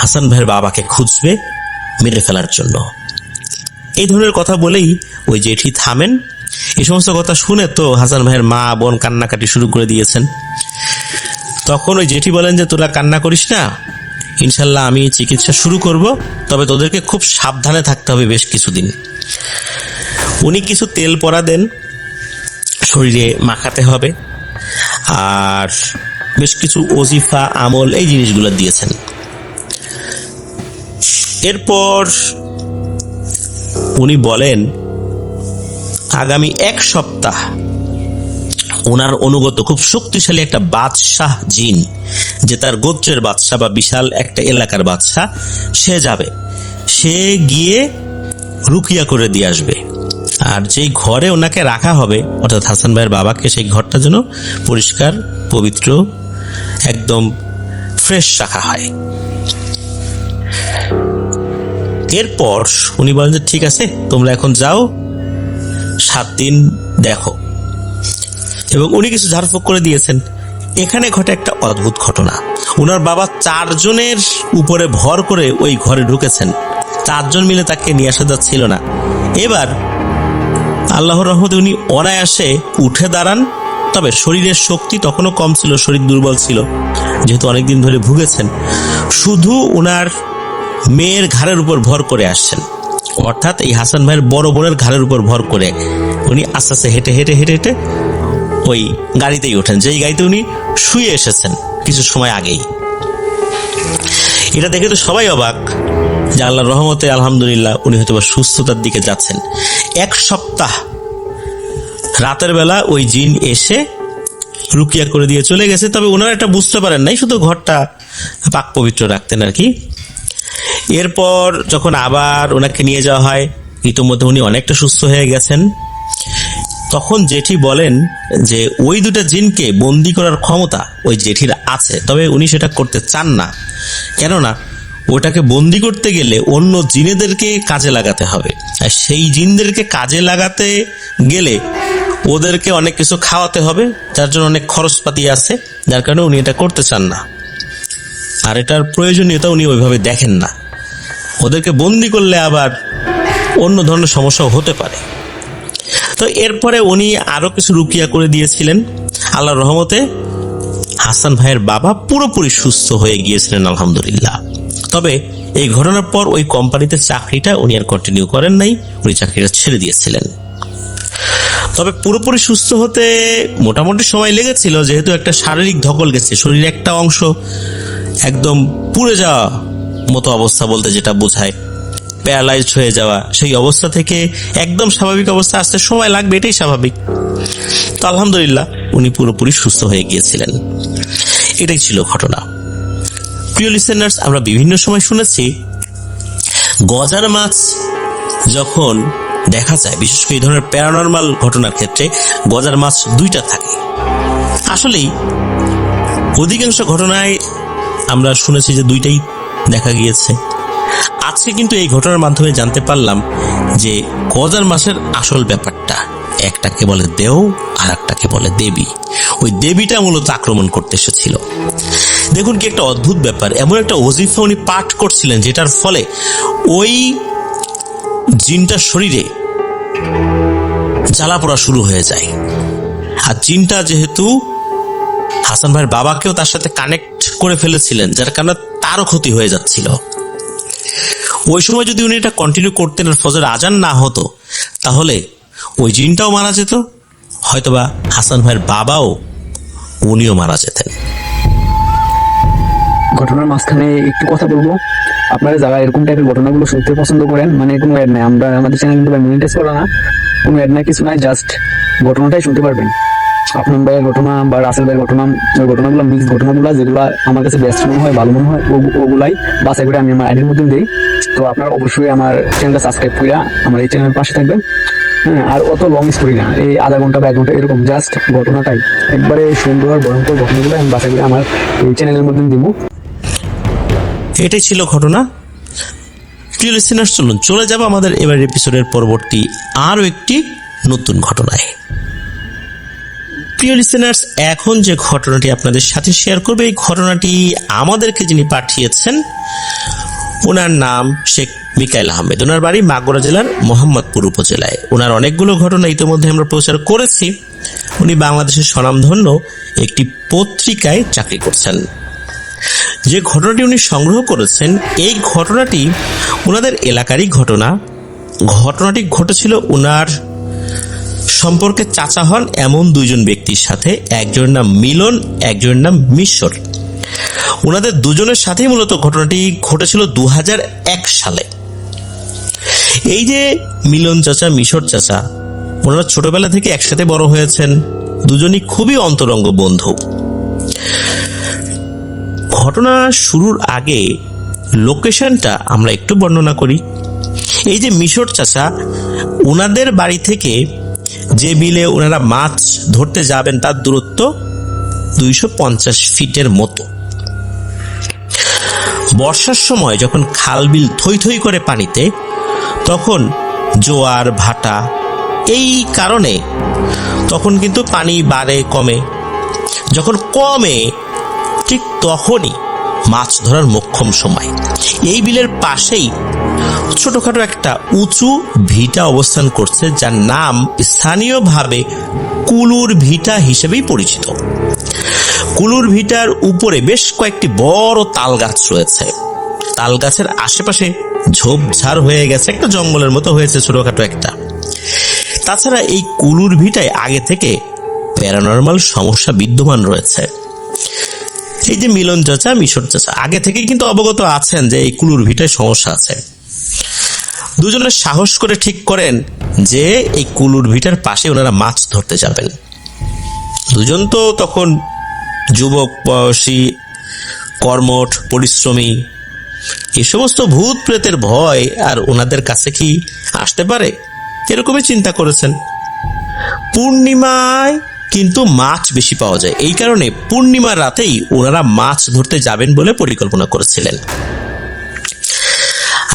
হাসান ভাইয়ের বাবাকে খুঁজবে মেরে ফেলার জন্য। এই ধরনের কথা বলেই ওই জেঠি থামেন। এই সমস্ত কথা শুনে তো হাসান ভাইয়ের মা বোন কান্নাকাটি শুরু করে দিয়েছেন। তখন ওই জেঠি বলেন যে তোরা কান্না করিস না, ইনশাল্লাহ আমি চিকিৎসা শুরু করব, তবে তোদেরকে খুব সাবধানে থাকতে হবে বেশ কিছুদিন। উনি কিছু তেল পরা দেন, শরীরে মাখাতে হবে, আর বেশ কিছু ওজিফা আমল এই জিনিসগুলো দিয়েছেন। এরপর উনি বলেন আগামী 1 সপ্তাহ ওনার অনুগত খুব শক্তিশালী একটা বাদশাহ জিন, যে তার গোত্রের বাদশাহ বা বিশাল একটা এলাকার বাদশাহ, সে যাবে, সে গিয়ে রুকিয়া করে দিয়ে আসবে। আর যেই ঘরে ওনাকে রাখা হবে, অর্থাৎ হাসান ভাইয়ের বাবাকে, সেই ঘরটা যেন পরিষ্কার পবিত্র একদম ফ্রেশ রাখা হয়। এরপর উনি বলেন যে ঠিক আছে, তোমরা এখন যাও, 7 দিন দেখো। এবং উনি কিছু ঝাড়ফুঁক করে দিয়েছেন। এখানে ঘটে একটা অদ্ভুত ঘটনা। ওনার বাবা 4 জনের উপরে ভর করে ওই ঘরে ঢুকেছেন। 4 জন মিলে তাকে নিয়ে আসা যাচ্ছিল না। এবার আল্লাহর রহমতে উনি অনায়াসে উঠে দাঁড়ান। তবে শরীরের শক্তি তখনও কম ছিল, শরীর দুর্বল ছিল, যেহেতু অনেকদিন ধরে ভুগেছেন। শুধু ওনার মেয়ের ঘাড়ের উপর ভর করে আসছেন, অর্থাৎ এই হাসান ভাইয়ের বড় বোনের ঘাড়ের উপর ভর করে উনি আস্তে আস্তে হেঁটে হেঁটে হেঁটে হেঁটে ওই গাড়িতেই ওঠেন, যেই গাড়িতে উনি শুয়ে এসেছেন কিছু সময় আগেই। এটা দেখে তো সবাই অবাক যে আল্লাহর রহমতে আলহামদুলিল্লাহ উনি হয়তো সুস্থতার দিকে যাচ্ছেন। 1 সপ্তাহ রাতের বেলা ওই জিন এসে রুকিয়া করে দিয়ে চলে গেছে। তবে ওনারা এটা বুঝতে পারেন নাই, শুধু ঘরটা পাক পবিত্র রাখতেন আর কি। এরপর যখন আবার ওনাকে নিয়ে যাওয়া হয়, ইতিমধ্যে উনি অনেকটা সুস্থ হয়ে গেছেন। তখন জেঠি বলেন যে ওই 2টা জিনকে বন্দি করার ক্ষমতা ওই জেঠির আছে, তবে উনি সেটা করতে চান না। কেননা ওটাকে বন্দি করতে গেলে অন্য জিনেদেরকে কাজে লাগাতে হবে, আর সেই জিনদেরকে কাজে লাগাতে গেলে ওদেরকে অনেক কিছু খাওয়াতে হবে, যার জন্য অনেক খরচপাতি আছে, যার কারণে উনি এটা করতে চান না। আর এটার প্রয়োজনীয়তা উনি ওইভাবে দেখেন না। ওদেরকে বন্দি করলে আবার অন্য ধরনের সমস্যাও হতে পারে। তো এরপরে উনি আরো কিছু রুকিয়া করে দিয়েছিলেন। আল্লাহর রহমতে হাসান ভাইয়ের বাবা পুরোপুরি সুস্থ হয়ে গিয়েছিলেন আলহামদুলিল্লাহ। তবে এই ঘটনার পর ওই কোম্পানিতে চাকরিটা উনি আর কন্টিনিউ করেন নাই, উনি চাকরিটা ছেড়ে দিয়েছিলেন। তবে পুরোপুরি সুস্থ হতে মোটামুটি সময় লেগেছিল, যেহেতু একটা শারীরিক ধকল গেছে, শরীরে একটা অংশ একদম পুড়ে যাওয়া মতো অবস্থা বলতে যেটা বোঝায়, প্যারালাইজড হয়ে যাওয়া, সেই অবস্থা থেকে একদম স্বাভাবিক অবস্থা আসতে সময় লাগবে, এটাই স্বাভাবিক। তো আলহামদুলিল্লাহ উনি পুরোপুরি সুস্থ হয়ে গিয়েছিলেন। এটাই ছিল ঘটনা। প্রিয় লিসেনার্স, আমরা বিভিন্ন সময় শুনেছি গজার মাছ যখন দেখা যায়, বিশেষ করে এই ধরনের প্যারানরমাল ঘটনার ক্ষেত্রে গজার মাছ 2টা থাকে। আসলেই অধিকাংশ ঘটনায় আমরা শুনেছি যে 2টাই দেখা গিয়েছে। আজকে কিন্তু এই ঘটনার মাধ্যমে জানতে পারলাম যে গজার মাছের আসল ব্যাপারটা, একটাকে বলে দেও আর একটাকে বলে দেবী। ওই দেবীটা মূলত আক্রমণ করতে এসেছিল। দেখুন কি একটা অদ্ভুত ব্যাপার, এমন একটা ওজিফা উনি পাঠ করছিলেন যেটার ফলে ওই জিনটার শরীরে জ্বালা পোড়া শুরু হয়ে যায়। আর জিনটা যেহেতু হাসান ভাইয়ের বাবাকেও তার সাথে কানেক্ট করে ফেলেছিলেন, যার কারণে তারও ক্ষতি হয়ে যাচ্ছিল। ওই সময় যদি উনি এটা কন্টিনিউ করতেন আর ফজর আজান না হতো, তাহলে ওই জিনটাও মারা যেত, হয়তোবা হাসান ভাইয়ের বাবাও উনিও মারা যেতেন। ঘটনার মাঝখানে একটু কথা বলবো। আপনারা যারা এরকম টাইপের ঘটনাগুলো শুনতে পছন্দ করেন, মানে কোনো অ্যাড নাই, আমরা আমাদের চ্যানেল কিন্তু মনিটাইজ করা না, কোনো অ্যাড নাই, কিছু নাই, জাস্ট ঘটনাটাই শুনতে পারবেন। আপনার ভাইয়ের ঘটনা বা রাসেল ভাইয়ের ঘটনা, ওই ঘটনাগুলো মিক্স ঘটনাগুলো যেগুলো আমার কাছে বেস্ট মনে হয়, ভালো মনে হয়, ওগুলাই বাছাই করে আমি আমার আইডির মধ্যে দিই। তো আপনারা অবশ্যই আমার চ্যানেলটা সাবস্ক্রাইব করে আমার এই চ্যানেলের পাশে থাকবেন। হ্যাঁ, আর অত লং স্টোরি না, এই আধা ঘন্টা বা 1 ঘন্টা এরকম, জাস্ট ঘটনাটাই একবারে সুন্দর ভয়ঙ্কর ঘটনাগুলো আমি বাছাই করে আমার এই চ্যানেলের মধ্যে দিব। এটাই ছিল ঘটনা। প্রিয় লিসেনার্স, চলুন চলে যাব আমাদের এবার এপিসোডের পরবর্তী আরও একটি নতুন ঘটনায়। প্রিয় লিসেনার্স, এখন যে ঘটনাটি আপনাদের সাথে শেয়ার করবে, এই ঘটনাটি আমাদেরকে যিনি পাঠিয়েছেন, ওনার নাম শেখ মিকাইল আহমেদ। ওনার বাড়ি মাগুরা জেলার মোহাম্মদপুর উপজেলায়। ওনার অনেকগুলো ঘটনা ইতিমধ্যে আমরা প্রচার করেছি। উনি বাংলাদেশের স্বনামধন্য একটি পত্রিকায় চাকরি করছেন। যে ঘটনাটি উনি সংগ্রহ করেছেন, এই ঘটনাটি ওনাদের এলাকারই ঘটনা। ঘটনাটি ঘটেছিল ওনার সম্পর্কে চাচা হন এমন দুইজন ব্যক্তির সাথে। একজনের নাম মিলন, একজনের নাম মিশর। ওনাদের দুজনের সাথেই মূলত ঘটনাটি ঘটেছিল 2001 সালে। এই যে মিলন চাচা, মিশর চাচা, ওনারা ছোটবেলা থেকে একসাথে বড় হয়েছেন, দুজনই খুবই অন্তরঙ্গ বন্ধু। ঘটনা শুরুর আগে লোকেশনটা আমরা একটু বর্ণনা করি। এই যে মিশর চাচা, ওনাদের বাড়ি থেকে যে বিলে ওনারা মাছ ধরতে যাবেন তার দূরত্ব 250 ফিটের মতো। বর্ষার সময় যখন খাল বিল থই থই করে পানিতে, তখন জোয়ার ভাটা, এই কারণে তখন কিন্তু পানি বাড়ে কমে। যখন কমে ঠিক তখনই মাছ ধরার মোক্ষম সময়। এই বিলের পাশেই ছোটখাটো একটা উঁচু ভিটা অবস্থান করছে, যার নাম স্থানীয়ভাবে কুলুর ভিটা হিসেবেই পরিচিত। কুলুর ভিটার উপরে বেশ কয়েকটি বড় তাল গাছ রয়েছে। তাল গাছের আশেপাশে ঝোপঝাড় হয়ে গেছে, একটা জঙ্গলের মতো হয়েছে ছোটখাটো একটা। তাছাড়া এই কুলুর ভিটায় আগে থেকে প্যারানর্মাল সমস্যা বিদ্যমান রয়েছে। এই যে মিলন চাচা, মিশর চাচা আগে থেকে কিন্তু অবগত আছেন যে এই কুলুর ভিটায় সমস্যা আছে। দুজনে সাহস করে ঠিক করেন যে এই কুলুর ভিটার পাশে ওনারা মাছ ধরতে যাবেন। দুজন তো তখন যুবক বয়সী, কর্মঠ, পরিশ্রমী। এই সমস্ত ভূত প্রেতের ভয় আর ওনাদের কাছে কি আসতে পারে, এরকমই চিন্তা করেছেন। পূর্ণিমায় কিন্তু মাছ বেশি পাওয়া যায়, এই কারণে পূর্ণিমার রাতেই ওনারা মাছ ধরতে যাবেন বলে পরিকল্পনা করেছিলেন।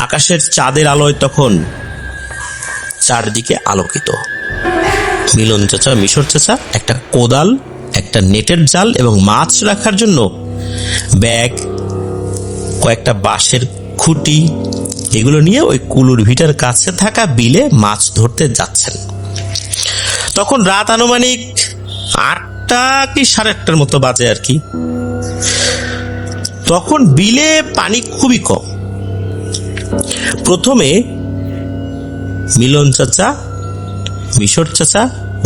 আকাশের চাঁদের আলোয় তখন চারদিকে আলোকিত। মিলন চাচা, মিশর চাচা একটা কোদাল, একটা নেটের জাল এবং মাছ রাখার জন্য ব্যাগ, কয়েকটা বাঁশের খুঁটি, এগুলো নিয়ে ওই কুলুর ভিটার কাছে থাকা বিলে মাছ ধরতে যাচ্ছেন। তখন রাত আনুমানিক 8টা কি 8:30 মতো বাজে আর কি। তখন বিলে পানি খুবই কম। প্রথমে মিলন চাচা, মিশর চাচা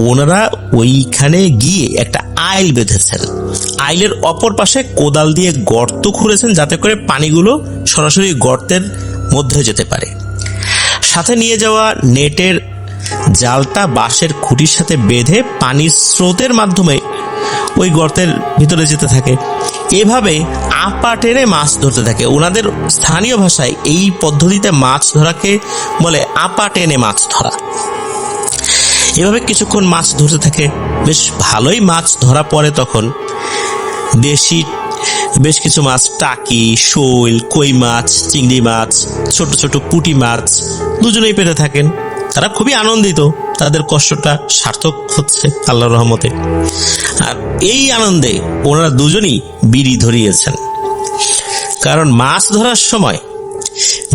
ওনারা ওইখানে গিয়ে একটা আইল বেঁধেছেন। আইলের অপর পাশে কোদাল দিয়ে গর্ত খুঁড়েছেন, যাতে করে পানিগুলো সরাসরি গর্তের মধ্যে যেতে পারে। সাথে নিয়ে যাওয়া নেটের জালটা বাঁশের খুঁটির সাথে বেঁধে পানির স্রোতের মাধ্যমে ওই গর্তের ভিতরে যেতে থাকে। এভাবে আপা টেনে মাছ ধরতে থাকে। ওনাদের স্থানীয় ভাষায় এই পদ্ধতিতে মাছ ধরাকে বলে আপা টেনে মাছ ধরা। এভাবে কিছুক্ষণ মাছ ধরতে থাকে, বেশ ভালোই মাছ ধরা পড়ে। তখন দেশি বেশ কিছু মাছ, টাকি, শৈল, কই মাছ, চিংড়ি মাছ, ছোট ছোট পুঁটি মাছ দুজনেই পেতে থাকেন। তারা খুবই আনন্দিত, তাদের কষ্টটা সার্থক হচ্ছে আল্লাহর রহমতে। আর এই আনন্দে ওনারা দুজনই বিড়ি ধরিয়েছেন, কারণ মাছ ধরার সময়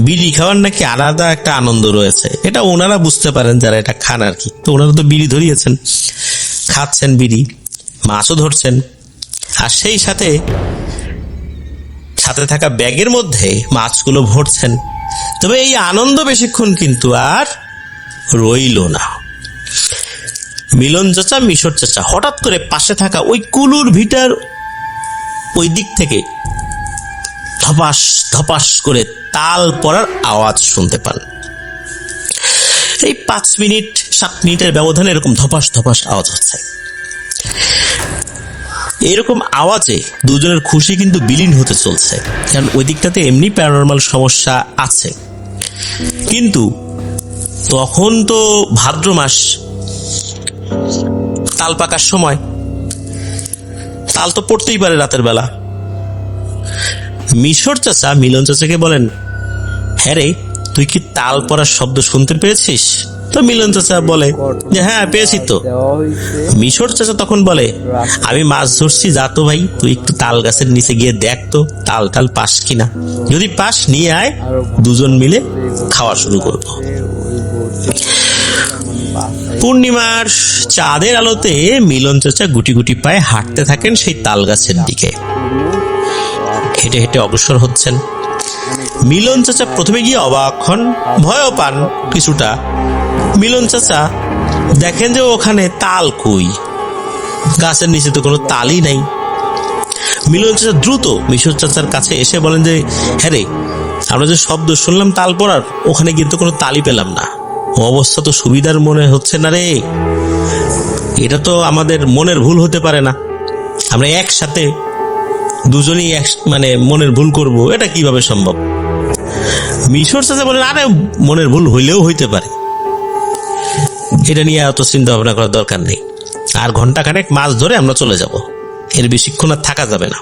বিড়ি খাওয়ার নাকি আলাদা একটা আনন্দ রয়েছে, এটা ওনারা বুঝতে পারেন যারা এটা খান আর কি। তো ওনারা তো বিড়ি ধরিয়েছেন, খাচ্ছেন বিড়ি, মাছও ধরছেন, আর সেই সাথে সাথে থাকা ব্যাগের মধ্যে মাছগুলো ভরছেন। তবে এই আনন্দ বেশিক্ষণ কিন্তু আর রইল না। মিলন চাচা, মিশর চাচা হঠাৎ করে পাশে থাকা ওই কুলুর ভিটার ওই দিক থেকে ধপাস ধপাস করে তাল পড়ার আওয়াজ শুনতে পান। এই 5 মিনিট 7 মিনিটের ব্যবধানে এরকম ধপাস ধপাস আওয়াজ হচ্ছে। এরকম আওয়াজে দুজনের খুশি কিন্তু বিলীন হতে চলছে, কারণ ওই দিকটাতে এমনি প্যারানরমাল সমস্যা আছে। কিন্তু তখন তো ভাদ্র মাস, তাল পাকার সময়, তাল তো পড়তেই পারে রাতের বেলা। মিশর চাচা মিলন চাচাকে বলেন, হ্যাঁ রে, তুই কি তাল পড়ার শব্দ শুনতে পেয়েছিস? তো মিলন চাচা বলে যে হ্যাঁ পেয়েছি তো। মিশর চাচা তখন বলে, আমি মাছ ধরছি, যা তো ভাই, তুই একটু তাল গাছের নিচে গিয়ে দেখ তো তাল টাল পাস কিনা, যদি পাস নিয়ে আয়, দুজন মিলে খাওয়া শুরু করবো। পূর্ণিমার চাঁদের আলোতে মিলন চাচা গুটি গুটি পায়ে হাঁটতে থাকেন সেই তাল গাছের দিকে। হেঁটে হেঁটে অগ্রসর হচ্ছেন। মিলন চাচা প্রথমে গিয়ে অবাক হন, ভয়ও পান কিছুটা। মিলন চাচা দেখেন যে ওখানে তাল কই, গাছের নিচে তো কোনো তালই নাই। মিলন চাচা দ্রুত মিশর চাচার কাছে এসে বলেন যে হ্যাঁ রে, আমরা যে শব্দ শুনলাম তাল পড়ার, ওখানে গিয়ে তো কোনো তালই পেলাম না। অবস্থা তো সুবিধার মনে হচ্ছে না রে, এটা তো আমাদের মনের ভুল হতে পারে না, আমরা একসাথে দুজনেই মানে মনের ভুল করব, এটা কিভাবে সম্ভব? মিশর চাচা বলেন, আরে মনের ভুল হইলেও হইতে পারে, এটা নিয়ে এত চিন্তা ভাবনা করার দরকার নেই। আর ঘন্টাখানেক মাছ ধরে আমরা চলে যাব, এর বেশিক্ষণ আর থাকা যাবে না।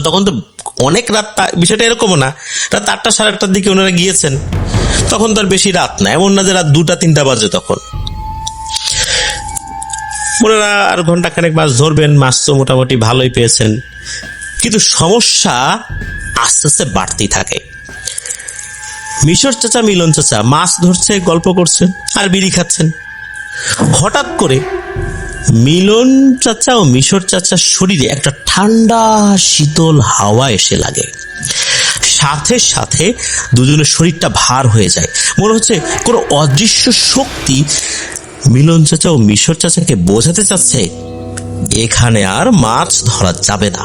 তখন তো অনেক রাত, বিষয়টা এরকমও না, রাত 8টা 8:30টার দিকে ওনারা গিয়েছেন, তখন তো আর বেশি রাত না, এমন না যে রাত 2টা 3টা বাজে। তখন ওনারা আর ঘন্টাখানেক মাছ ধরবেন, মাছ তো মোটামুটি ভালোই পেয়েছেন। কিন্তু সমস্যা আস্তে আস্তে বাড়তেই থাকে। মিশর চাচা মিলন চাচা মাছ ধরছে, গল্প করছেন আর বিড়ি খাচ্ছেন। হঠাৎ করে মিলন চাচা ও মিশর চাচার শরীরে একটা ঠান্ডা শীতল হাওয়া এসে লাগে। সাথে সাথে দুজনের শরীরটা ভার হয়ে যায়, মনে হচ্ছে কোনো অদৃশ্য শক্তি মিলন চাচা ও মিশর চাচাকে বোঝাতে চাচ্ছে এখানে আর মাছ ধরা যাবে না।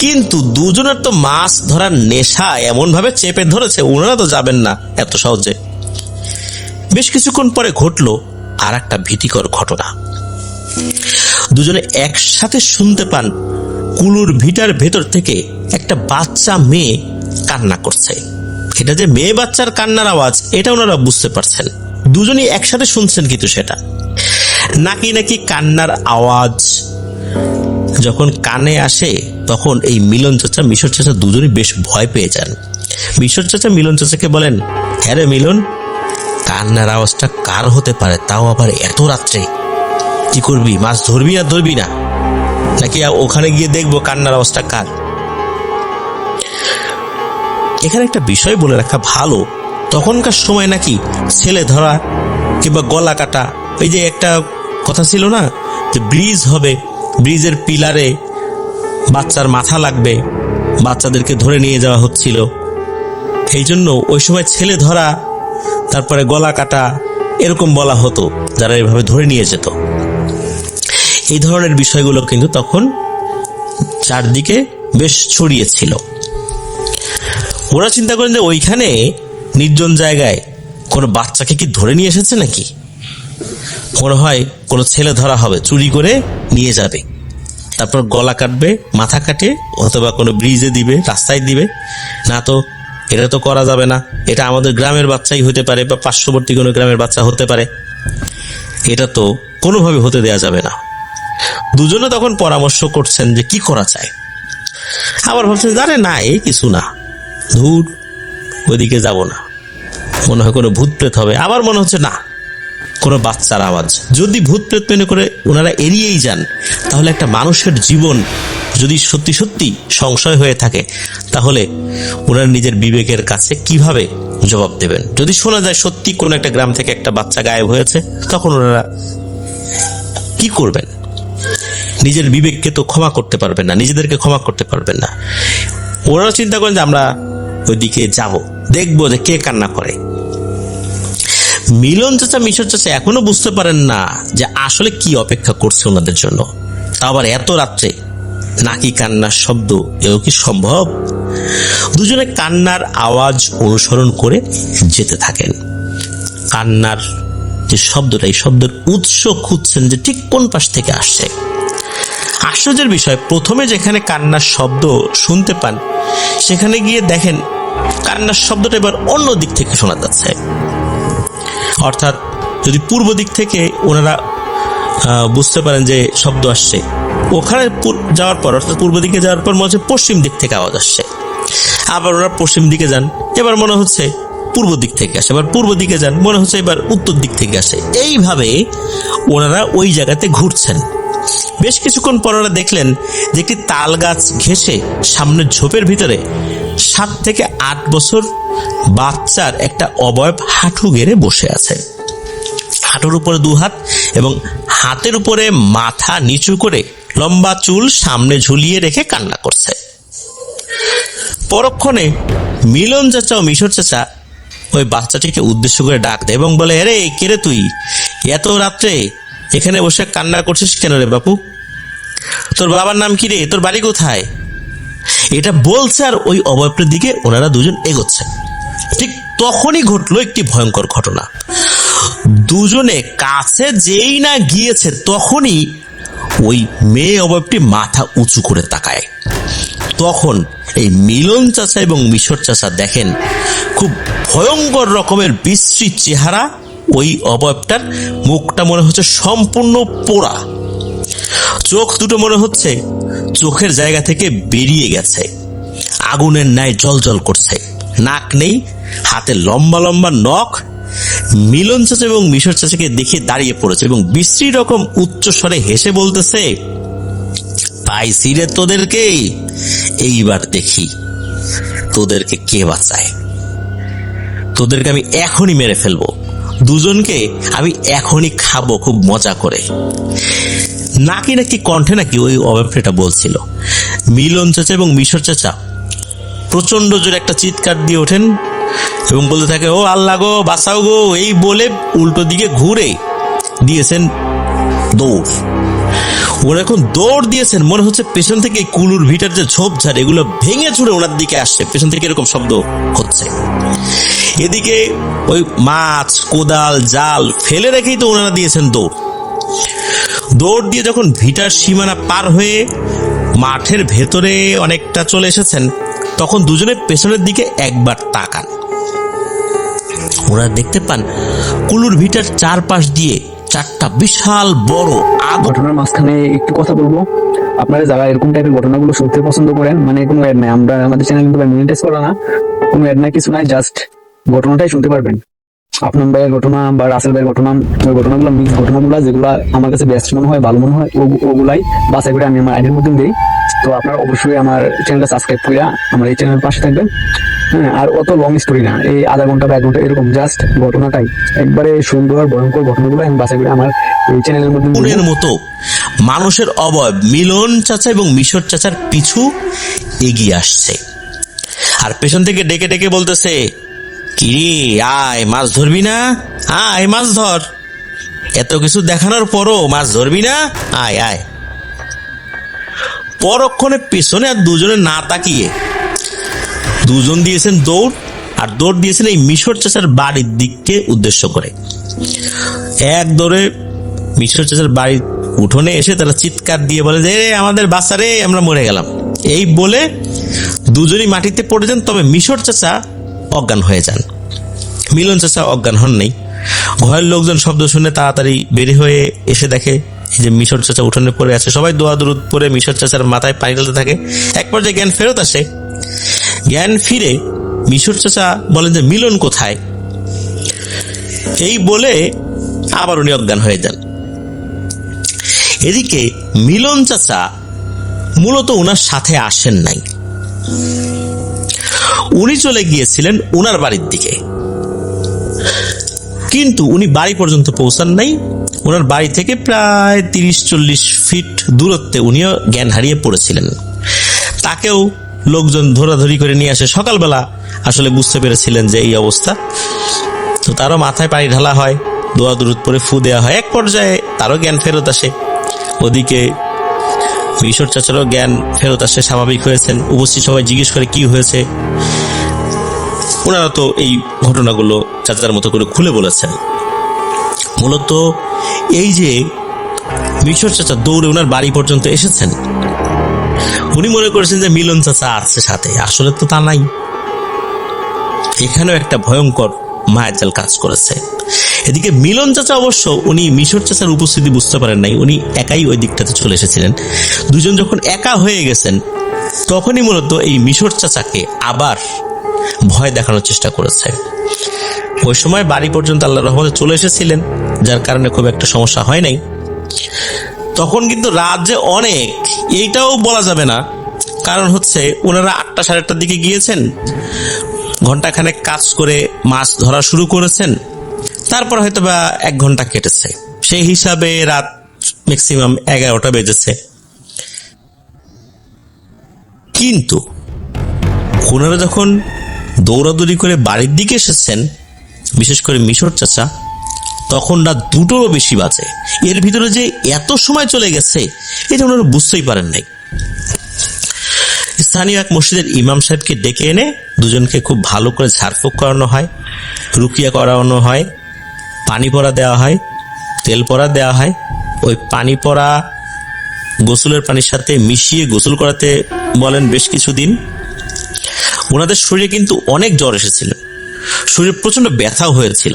কিন্তু দুজনের তো মাছ ধরার নেশা এমন ভাবে চেপে ধরেছে, ওনারা তো যাবেন না এত সহজে। বেশ কিছুক্ষণ পরে ঘটলো আর একটা ভীতিকর ঘটনা। দুজনে একসাথে শুনতে পান কুলুর ভিটার ভেতর থেকে একটা বাচ্চা মেয়ে কান্না করছে। এটা যে মেয়ে বাচ্চার কান্নার আওয়াজ, এটা ওনারা বুঝতে পারছেন। দুজনেই একসাথে শুনছেন, কিন্তু সেটা নাকি নাকি কান্নার আওয়াজ যখন কানে আসে, তখন এই মিলন চাচা মিশর চাচা দুজনই বেশ ভয় পেয়ে যান। মিশর চাচা মিলন চাচাকে বলেন, হ্যাঁ রে মিলন, কান্নার আওয়াজটা কার হতে পারে, তাও আবার এত রাত্রে? কি করবি, মাছ ধরবি না ধরবি না, নাকি ওখানে গিয়ে দেখবো কান্নার আওয়াজটা কার? এখানে একটা বিষয় বলে রাখা ভালো, তখনকার সময় নাকি ছেলে ধরা কিংবা গলা কাটা, এই যে একটা কথা ছিল না যে ব্রিজ হবে, ব্রিজের পিলারে বাচ্চার মাথা লাগবে, বাচ্চাদেরকে ধরে নিয়ে যাওয়া হচ্ছিল, এই জন্য ওই সময় ছেলে ধরা তারপরে গলা কাটা এরকম বলা হতো যারা এভাবে ধরে নিয়ে যেত। এই ধরনের বিষয়গুলো কিন্তু তখন চারদিকে বেশ ছড়িয়েছিল। ওরা চিন্তা করেন যে ওইখানে নির্জন জায়গায় কোনো বাচ্চাকে কি ধরে নিয়ে এসেছে নাকি, মনে হয় কোনো ছেলে ধরা হবে, চুরি করে নিয়ে যাবে, তারপর গলা কাটবে, মাথা কাটে, অথবা কোনো ব্রিজে দিবে, রাস্তায় দিবে। না তো এটা তো করা যাবে না, এটা আমাদের গ্রামের বাচ্চাই হতে পারে বা পার্শ্ববর্তী কোনো গ্রামের বাচ্চা হতে পারে, এটা তো কোনোভাবে হতে দেয়া যাবে না। দুজনে তখন পরামর্শ করছেন যে কি করা যায়। আবার ভাবছেন জানে না, এই কিছু না, ধুর ওইদিকে যাব না, মনে হয় কোনো ভূত প্রেত হবে। আবার মনে হচ্ছে না, কোনো বাচ্চার আওয়াজ। যদি ভূত প্রেত মনে করে ওনারা এড়িয়েই যান, তাহলে একটা মানুষের জীবন যদি সত্যি সত্যি সংশয় হয়ে থাকে তাহলে ওনারা নিজের বিবেকের কাছে কিভাবে জবাব দেবেন? যদি শোনা যায় সত্যি কোনো একটা গ্রাম থেকে একটা বাচ্চা গায়েব হয়েছে, তখন ওনারা কি করবেন? নিজের বিবেককে তো ক্ষমা করতে পারবেন না, নিজেদেরকে ক্ষমা করতে পারবেন না। ওনারা চিন্তা করেন যে আমরা ওইদিকে যাব, দেখবো যে কে কান্না করে। মিলন চাচা, মিশর চাচা এখনো বুঝতে পারেন না যে আসলে কি অপেক্ষা করছে ওনাদের জন্য, তা আবার এত রাত্রে। নাকি কান্নার শব্দ, এও কি সম্ভব? দুজনে কান্নার আওয়াজ অনুসরণ করে যেতে থাকেন। কান্নার যে শব্দটা, এই শব্দের উৎস খুঁজছেন যে ঠিক কোন পাশ থেকে আসছে। আশ্চর্যের বিষয়, প্রথমে যেখানে কান্নার শব্দ শুনতে পান সেখানে গিয়ে দেখেন কান্নার শব্দটা এবার অন্য দিক থেকে শোনা যাচ্ছে। অর্থাৎ যদি পূর্ব দিক থেকে ওনারা বুঝতে পারেন যে শব্দ আসছে, ওখানে যাওয়ার পর অর্থাৎ পূর্ব দিকে যাওয়ার পর মনে হচ্ছে পশ্চিম দিক থেকে আওয়াজ আসছে। আবার ওরা পশ্চিম দিকে যান, এবার মনে হচ্ছে পূর্ব দিক থেকে আসে। আবার পূর্ব দিকে যান, মনে হচ্ছে এবার উত্তর দিক থেকে আসে। এইভাবে ওনারা ওই জায়গাতে ঘুরছেন। বেশ কিছুক্ষণ পর ওরা দেখলেন যে একটি তাল গাছ ঘেঁষে সামনের ঝোপের ভিতরে 7 থেকে 8 বছর বাচ্চার একটা অবয়ব হাঁটু গেড়ে বসে আছে। হাঁটুর উপরে 2 হাত এবং হাতের উপরে মাথা নিচু করে লম্বা চুল সামনে ঝুলিয়ে রেখে কান্না করছে। পরক্ষণে মিলন চাচা ও মিশর চাচা ওই বাচ্চাটিকে উদ্দেশ্য করে ডাক দেয় এবং বলে, আরে কে রে তুই, এত রাত্রে এখানে বসে কান্না করছিস কেন রে বাপু? তোর বাবার নাম কি রে? তোর বাড়ি কোথায়? এটা বলছে আর ওই অবয়বটার দিকে ওনারা দুজন এগোচ্ছেন। ঠিক তখনই ঘটলো একটি ভয়ঙ্কর ঘটনা। দুজনে কাছে যেই না গিয়েছে তখনই ওই মেয়ে অবয়বটি মাথা উঁচু করে তাকায়। তখন এই মিলন চাচা এবং মিশর চাচা দেখেন খুব ভয়ঙ্কর রকমের বিশ্রী চেহারা। ওই অবয়বটার মুখটা মনে হচ্ছে সম্পূর্ণ পোড়া, চোখ দুটো মনে হচ্ছে চোখের জায়গা থেকে বেরিয়ে গেছে, আগুনের ন্যায় জ্বলজ্বল করছে। নাক নেই, হাতে লম্বা লম্বা নখ। মিলন চাচা এবং মিশর চাচাকে দেখে দাঁড়িয়ে পড়েছে এবং বিশ্রী রকম উচ্চ স্বরে হেসে বলতেছে, পাইছি রে তোদেরকে, এইবার দেখি তোদেরকে কে বাঁচায়। তোদেরকে আমি এখনই মেরে ফেলবো, দুজনকে আমি এখনই খাবো খুব মজা করে। নাকি নাকি কণ্ঠে নাকি ওই অবয়বটা বলছিল। মিলন চাচা এবং মিশর চাচা প্রচন্ড জোরে একটা চিৎকার দিয়ে ওঠেন এবং বলতে থাকে, ও আল্লাহ গো, বাঁচাও গো। এই বলে উল্টো দিকে ঘুরে দিয়েছেন দৌড়। ওরা এখন দৌড় দিয়েছেন, মনে হচ্ছে পেছন থেকে কুলুর ভিটার যে ঝোপঝাড় এগুলো ভেঙে চুরে ওনার দিকে আসছে, পেছন থেকে এরকম শব্দ হচ্ছে। এদিকে ওই মাছ, কোদাল, জাল ফেলে রেখেই তো ওনারা দিয়েছেন দৌড়। দৌড় দিয়ে যখন ভিটার সীমানা পার হয়ে মাঠের ভেতরে অনেকটা চলে এসেছেন, তখন দুজনে পেছনের দিকে একবার তাকান। ওরা দেখতে পান কুলুর ভিটার চারপাশ দিয়ে 4টা বিশাল বড় ঘটনার মাঝখানে একটু কথা বলবো। আপনারা যারা এরকম টাইপের ঘটনাগুলো শুনতে পছন্দ করেন, মানে কোনো অ্যাড নাই, আমরা আমাদের চ্যানেল কিন্তু মনিটাইজ করা না, কোনো অ্যাড নাই, কিছু নাই, জাস্ট ঘটনাটাই শুনতে পারবেন। আপনার ভাইয়ের ঘটনা বা রাসেল ভাইয়ের ঘটনা, ওই ঘটনাগুলো মিক্স ঘটনাগুলো যেগুলো আমার কাছে বেস্ট মনে হয়, ভালো মনে হয়, ওগুলাই বাছাই করে আমি আমার আইডির মধ্যে দিই। তো আপনারা অবশ্যই আমার চ্যানেলটা সাবস্ক্রাইব করে আমার এই চ্যানেলের পাশে থাকবেন। হ্যাঁ, আর অত লং স্টোরি না, এই আধা ঘন্টা বা 1 ঘন্টা এরকম, জাস্ট ঘটনাটাই একবারে সুন্দর ভয়ঙ্কর ঘটনাগুলো আমি বাছাই করে আমার এই চ্যানেলের মধ্যে ফুলের মতো মানুষের অবয়ব মিলন চাচা এবং মিশর চাচার পিছু এগিয়ে আসছে। আর পেছন থেকে ডেকে ডেকে বলতেছে, কিরে আয়, মাছ ধরবি না? আয় মাছ ধর, এত কিছু দেখানোর পরও মাছ ধরবি না? আয় আয়। পরক্ষণে পেছনে আর দুজনে না তাকিয়ে দুজন দিয়েছেন দৌড়, আর দৌড় দিয়েছেন এই মিশর চাচার বাড়ির দিককে উদ্দেশ্য করে। এক দৌড়ে মিশর চাচার বাড়ির উঠোনে এসে তারা চিৎকার দিয়ে বলে যে, আমাদের বাচ্চা রে, আমরা মরে গেলাম। এই বলে দুজনই মাটিতে পড়ে যান, তবে মিশর চাচা অজ্ঞান হয়ে যান। মিলন চাচা অজ্ঞান হন নেই। ঘরের লোকজন শব্দ শুনে তাড়াতাড়ি বেরিয়ে হয়ে এসে দেখে যে মিশর চাচা উঠোনে পড়ে আছে। সবাই দোয়া দরুদ পরে মিশর চাচার মাথায় পানি ঢালতে থাকে। এক পর্যায়ে জ্ঞান ফেরত আসে। জ্ঞান ফিরে মিশর চাচা বলেন যে, মিলন কোথায়? এই বলে আবার উনি অজ্ঞান হয়ে যান। এদিকে মিলন চাচা মূলত ওনার সাথে আসেন নাই। উনি চলে গিয়েছিলেন ওনার বাড়ির দিকে, কিন্তু উনি বাড়ি পর্যন্ত পৌঁছান নাই। ওনার বাড়ি থেকে প্রায় 30-40 ফিট দূরত্বে উনিও জ্ঞান হারিয়ে পড়েছিলেন। তাকেও লোকজন ধরাধরি করে নিয়ে আসে। সকালবেলা আসলে বুঝতে পেরেছিলেন যে এই অবস্থা, তো তারও মাথায় পানি ঢালা হয়, দোয়া দুরুদ পরে ফু দেওয়া হয়। এক পর্যায়ে তারও জ্ঞান ফেরত আসে। ওদিকে মিশর চাচারও জ্ঞান ফেরত আসে, স্বাভাবিক হয়েছেন। উপস্থিত সবাই জিজ্ঞেস করে কি হয়েছে। ওনারা তো এই ঘটনাগুলো চাচার মতো করে খুলে বলেছেন। মূলত এই যে মিশর চাচা দৌড়ে ওনার বাড়ি পর্যন্ত এসেছেন, উনি মনে করেছেন যে মিলন চাচা আছে সাথে, আসলে তো তা নাই। এখানেও একটা ভয়ঙ্কর মায়াজাল কাজ করেছে। এদিকে মিলন চাচা অবশ্য উনি মিশর চাচার উপস্থিতি বুঝতে পারেন নাই, উনি একাই ওই দিকটাতে চলে এসেছিলেন। দুজন যখন একা হয়ে গেছেন, তখনই মূলত এই মিশর চাচাকে আবার ভয় দেখানোর চেষ্টা করেছে। ওই সময় বাড়ি পর্যন্ত আল্লাহর রহমতে চলে এসেছিলেন, যার কারণে খুব একটা সমস্যা হয় নাই। তখন কিন্তু রাত যে অনেক, এইটাও বলা যাবে না। কারণ হচ্ছে ওনারা 8টা 8:30টার দিকে গিয়েছেন, ঘন্টাখানেক কাজ করে মাছ ধরা শুরু করেছেন, তারপর হয়তো বা 1 ঘন্টা কেটেছে। সেই হিসাবে রাত ম্যাক্সিমাম 11টা বেজেছে। কিন্তু ওনারা যখন দৌড়াদৌড়ি করে বাড়ির দিকে এসেছেন, বিশেষ করে মিশর চাচা, তখন রাত 2টোরও বেশি বাজে। এর ভিতরে যে এত সময় চলে গেছে, এটা ওনারা বুঝতেই পারেন নাই। স্থানীয় এক মসজিদের ইমাম সাহেবকে ডেকে এনে দুজনকে খুব ভালো করে ঝাড়ফুঁক করানো হয়, রুকিয়া করানো হয়, পানি পড়া দেওয়া হয়, তেল পড়া দেওয়া হয়। ওই পানি পড়া গোসলের পানির সাথে মিশিয়ে গোসল করাতে বলেন বেশ কিছুদিন। ওনাদের শরীরে কিন্তু অনেক জ্বর এসেছিল, শরীরে প্রচন্ড ব্যথাও হয়েছিল।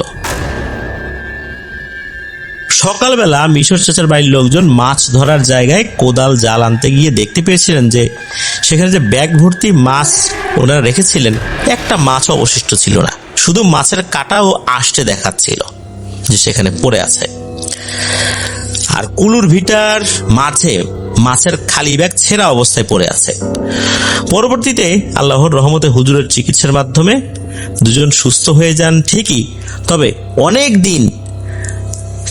সকালবেলা মিশর চাচার বাড়ির লোকজন মাছ ধরার জায়গায় কোদাল জাল আনতে গিয়ে দেখতে পেয়েছিলেন যে সেখানে যে ব্যাগ ভর্তি মাছ ওনারা রেখেছিলেন, একটা মাছও অবশিষ্ট ছিল না। শুধু মাছের কাঁটা ও আষ্টে দেখাচ্ছিল যে সেখানে পড়ে আছে। আর কুলুর ভিটার মাঝে মাছের খালি ব্যাগ ছেঁড়া অবস্থায় পড়ে আছে। পরবর্তীতে আল্লাহর রহমতে হুজুরের চিকিৎসার মাধ্যমে দুজন সুস্থ হয়ে যান ঠিকই, তবে অনেক দিন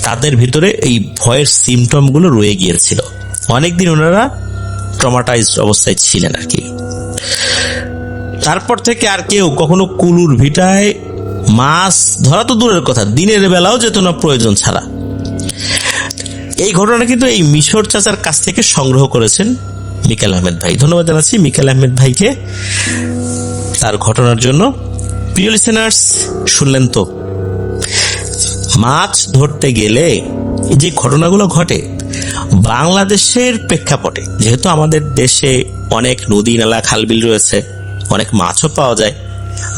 তাদের ভিতরে এই ভয়ের সিমটমগুলো রয়ে গিয়েছিল। অনেকদিন ওনারা ট্রমাটাইজড অবস্থায় ছিলেন আর কি। তারপর থেকে আর কেউ কখনো কুলুর ভিটায় মাছ ধরা তো দূরের কথা, দিনের বেলাও যেত না প্রয়োজন ছাড়া। এই ঘটনা কিন্তু এই মিশর চাচার কাছ থেকে সংগ্রহ করেছেন মিকাইল আহমেদ ভাই। ধন্যবাদ জানাচ্ছি মিকাইল আহমেদ ভাইকে তার ঘটনার জন্য। প্রিয় লিসেনার্স, শুনলেন তো মাছ ধরতে গেলে যে ঘটনাগুলো ঘটে বাংলাদেশের প্রেক্ষাপটে, যেহেতু আমাদের দেশে অনেক নদী নালা খালবিল রয়েছে, অনেক মাছও পাওয়া যায়,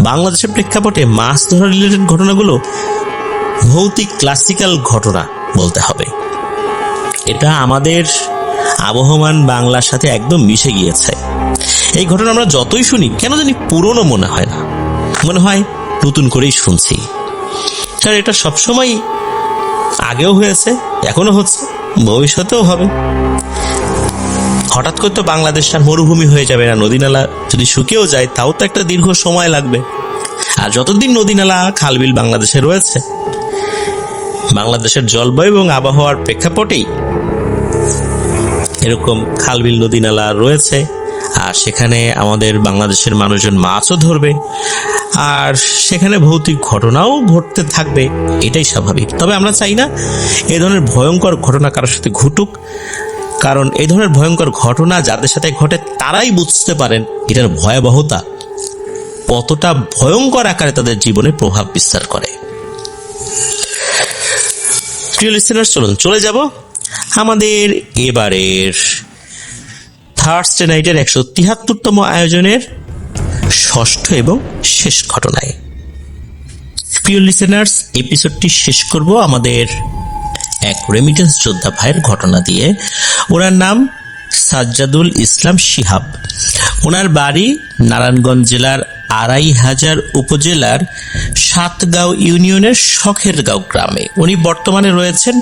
বাংলাদেশের প্রেক্ষাপটে মাছ ধরা রিলেটেড ঘটনাগুলো ভৌতিক ক্লাসিক্যাল ঘটনা বলতে হবে। এটা আমাদের আবহমান বাংলার সাথে একদম মিশে গিয়েছে। এই ঘটনা আমরা যতই শুনি কেন জানি পুরনো মনে হয় না, মনে হয় নতুন করেই শুনছি। কারণ এটা সবসময় আগেও হয়েছে, এখনো হচ্ছে, ভবিষ্যতেও হবে। হঠাৎ করে তো বাংলাদেশ আর মরুভূমি হয়ে যাবে না। নদী নালা যদি শুকিয়েও যায় তাও তো একটা দীর্ঘ সময় লাগবে। আর যতদিন নদী নালা খালবিল বাংলাদেশে রয়েছে, বাংলাদেশের জলবায়ু এবং আবহাওয়ার প্রেক্ষাপটেই এরকম খালবিল নদী নালা রয়েছে। আর সেখানে আমাদের বাংলাদেশের মানুষজন মাছও ধরবে, আর সেখানে ভৌতিক ঘটনাও ঘটতে থাকবে, এটাই স্বাভাবিক। তবে আমরা চাই না এই ধরনের ভয়ঙ্কর ঘটনা কারোর সাথে ঘটুক, কারণ এই ধরনের ভয়ঙ্কর ঘটনা যাদের সাথে ঘটে তারাই বুঝতে পারেন এটার ভয়াবহতা কতটা ভয়ঙ্কর আকারে তাদের জীবনে প্রভাব বিস্তার করে। প্রিয় লিসেনার্স, চলে যাব আমাদের এবারের থার্সডে নাইটের 173তম আয়োজনের ষষ্ঠ এবং শেষ ঘটনায়। প্রিয় লিসেনার্স, এপিসোডটি শেষ করব আমাদের এক রেমিটেন্স যোদ্ধা ভাইয়ের ঘটনা দিয়ে। ওনার নাম সাজ্জাদুল ইসলাম শিহাব। ওনার বাড়ি নারায়ণগঞ্জ জেলার 2500 উপজেলার সাতগাঁও ইউনিয়নের শখেরগাঁও গ্রামে। উনি বর্তমানে রয়েছেন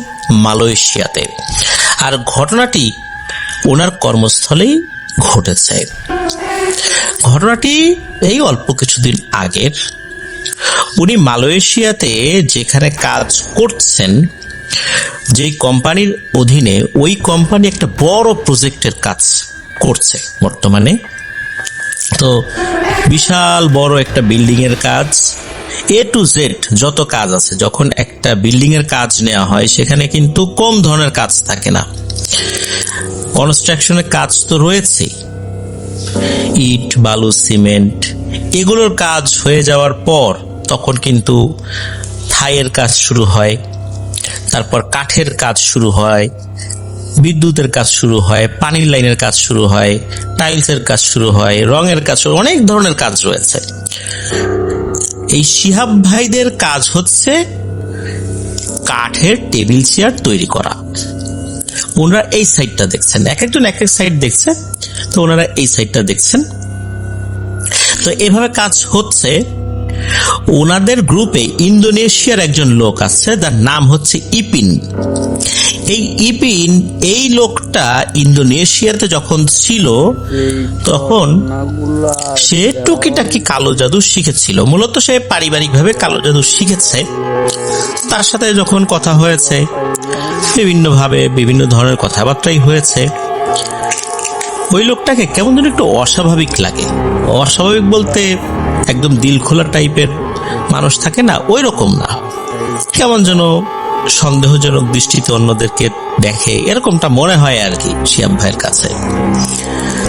মালয়েশিয়াতে। আর ঘটনাটি ওনার কর্মস্থলেই ঘটেছে। ঘটনাটি এই অল্প কিছুদিন আগের। উনি মালয়েশিয়াতে যেখানে কাজ করছেন, যেই কোম্পানির অধীনে ওই কোম্পানি একটা বড় প্রজেক্টের কাজ করছে বর্তমানে। তো বিশাল বড় একটা বিল্ডিং এর কাজ, A to Z যত কাজ আছে। যখন একটা বিল্ডিং এর কাজ নেওয়া হয় সেখানে কিন্তু কম ধরনের কাজ থাকে না। কনস্ট্রাকশনের কাজ তো রয়েছেই, ইট, বালু, সিমেন্ট, এগুলোর কাজ হয়ে যাওয়ার পর তখন কিন্তু থাইয়ের কাজ শুরু হয়, তারপর কাঠের কাজ শুরু হয়, বিদ্যুতের কাজ শুরু হয়, পানির লাইনের কাজ শুরু হয়, টাইলসের কাজ শুরু হয়, রঙের কাজ, অনেক ধরনের কাজ রয়েছে। এই শিহাব ভাইদের কাজ হচ্ছে কাঠের টেবিল চেয়ার তৈরি করা। ওনারা এই সাইডটা দেখছেন, এক একজন এক এক সাইড দেখছে, তো ওনারা এই সাইডটা দেখছেন। তো এভাবে কাজ হচ্ছে। ওনাদের গ্রুপে ইন্দোনেশিয়ার একজন লোক আছে, যার নাম হচ্ছে ইপিন। এই ইপিন, এই লোকটা ইন্দোনেশিয়াতে যখন ছিল তখন সে টুকিটাকি কালো জাদু শিখেছিল। মূলত সে পারিবারিকভাবে কালো জাদু শিখেছে। তার সাথে যখন কথা হয়েছে, বিভিন্নভাবে বিভিন্ন ধরনের কথাবার্তাই হয়েছে, ওই লোকটাকে কেমন যেন একটু অস্বাভাবিক লাগে। অস্বাভাবিক বলতে একদম দিল খোলা টাইপের মানুষ থাকে না, ওই রকম না, কেমন যেন সন্দেহজনক দৃষ্টিতে অন্যদেরকে দেখে, এরকমটা মনে হয় আর কি শিহাব ভাইয়ের কাছে।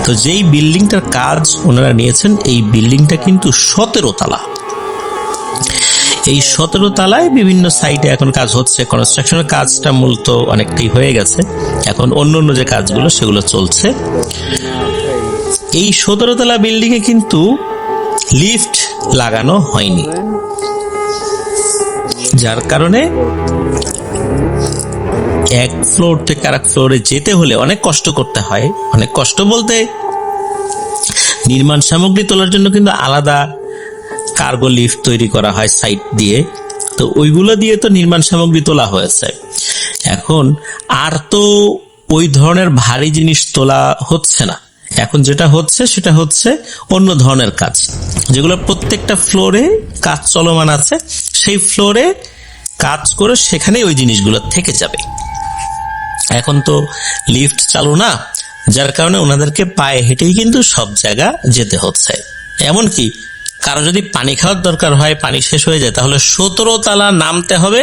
তো যেই বিল্ডিংটার কাজ ওনারা নিয়েছেন, এই বিল্ডিংটা কিন্তু 17 তলা। এই 17 তলায় বিভিন্ন সাইটে এখন কাজ হচ্ছে। কনস্ট্রাকশনের কাজটা মূলত অনেকটাই হয়ে গেছে, এখন অন্য অন্য যে কাজগুলো সেগুলো চলছে। এই 17 তলা বিল্ডিং এ কিন্তু লিফট লাগানো হয়নি, যার কারণে এক ফ্লোর থেকে আরেক ফ্লোরে যেতে হলে অনেক কষ্ট করতে হয়। অনেক কষ্ট বলতে নির্মাণ সামগ্রী তোলার জন্য কিন্তু আলাদা কার্গো লিফট তৈরি করা হয় সাইড দিয়ে, তো ওইগুলো দিয়ে তো নির্মাণ সামগ্রী তোলা হয়েছে। এখন আর তো ওই ধরনের ভারী জিনিস তোলা হচ্ছে না। এখন যেটা হচ্ছে সেটা হচ্ছে অন্য ধরনের কাজ, যেগুলো প্রত্যেকটা ফ্লোরে কাজ চলমান আছে। সেই ফ্লোরে কাজ করে সেখানে ওই জিনিসগুলো থেকে যাবে। এখন তো লিফট চালু না, যার কারণে ওনাদেরকে পায়ে হেঁটেই কিন্তু সব জায়গা যেতে হচ্ছে। এমনকি কারো যদি পানি খাওয়ার দরকার হয়, পানি শেষ হয়ে যায়, তাহলে 17 তলা নামতে হবে,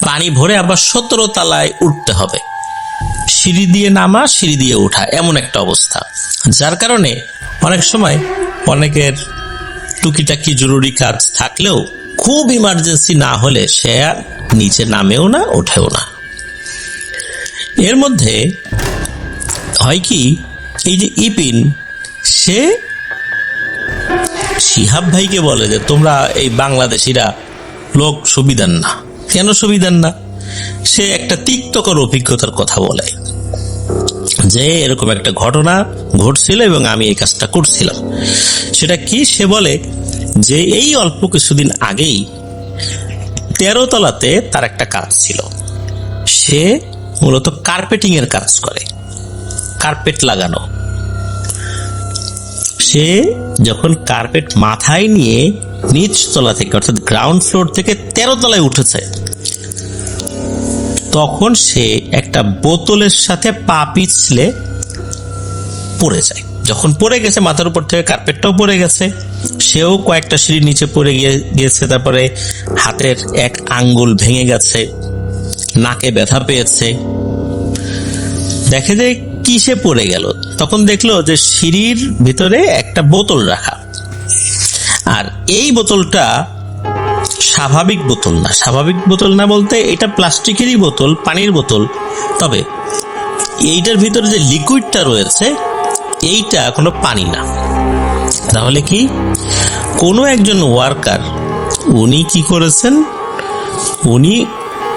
পানি ভরে আবার 17 তলায় উঠতে হবে। সিঁড়ি দিয়ে নামা, সিঁড়ি দিয়ে ওঠা, এমন একটা অবস্থা। যার কারণে অনেক সময় অনেকের টুকিটাকি জরুরি কাজ থাকলেও খুব ইমার্জেন্সি না হলে সে আর নিচে নামেও না, ওঠেও না। এর মধ্যে হয় কি, এই যে ইপিন, সে শিহাব ভাইকে বলে যে তোমরা এই বাংলাদেশিরা লোক সুবিধার না। কেন সুবিধার না? সে একটা তিক্তকর অভিজ্ঞতার কথা বলে যে এরকম একটা ঘটনা ঘটছিল এবং আমি এই কাজটা করছিলাম। সেটা কি? সে বলে যে এই অল্প কিছুদিন আগেই 13 তলাতে তার একটা কাজ ছিল। সে মূলত কার্পেটিং এর কাজ করে, কার্পেট লাগানো। সে যখন কার্পেট মাথায় নিয়ে নিচ তলা থেকে, অর্থাৎ গ্রাউন্ড ফ্লোর থেকে 13 তলায় উঠেছে, তখন সে একটা বোতলের সাথে পা পিছলে পড়ে যায়। যখন পড়ে গেছে, মাথার উপর থেকে কার্পেটটাও পড়ে গেছে, সেও কয়েকটা সিঁড়ি নিচে পড়ে গিয়েছে। তারপরে হাতের এক আঙ্গুল ভেঙে গেছে, নাকে ব্যথা পেয়েছে। দেখে যে কিসে পড়ে গেল, তখন দেখলো যে সিঁড়ির ভিতরে একটা বোতল রাখা। আর এই বোতলটা স্বাভাবিক বোতল না। স্বাভাবিক বোতল না বলতে এটা প্লাস্টিকেরই বোতল, পানির বোতল। তবে এইটার ভিতরে যে লিকুইডটা রয়েছে, এইটা কোনো পানি না। তাহলে কি, কোনো একজন ওয়ার্কার উনি কি করেছেন, উনি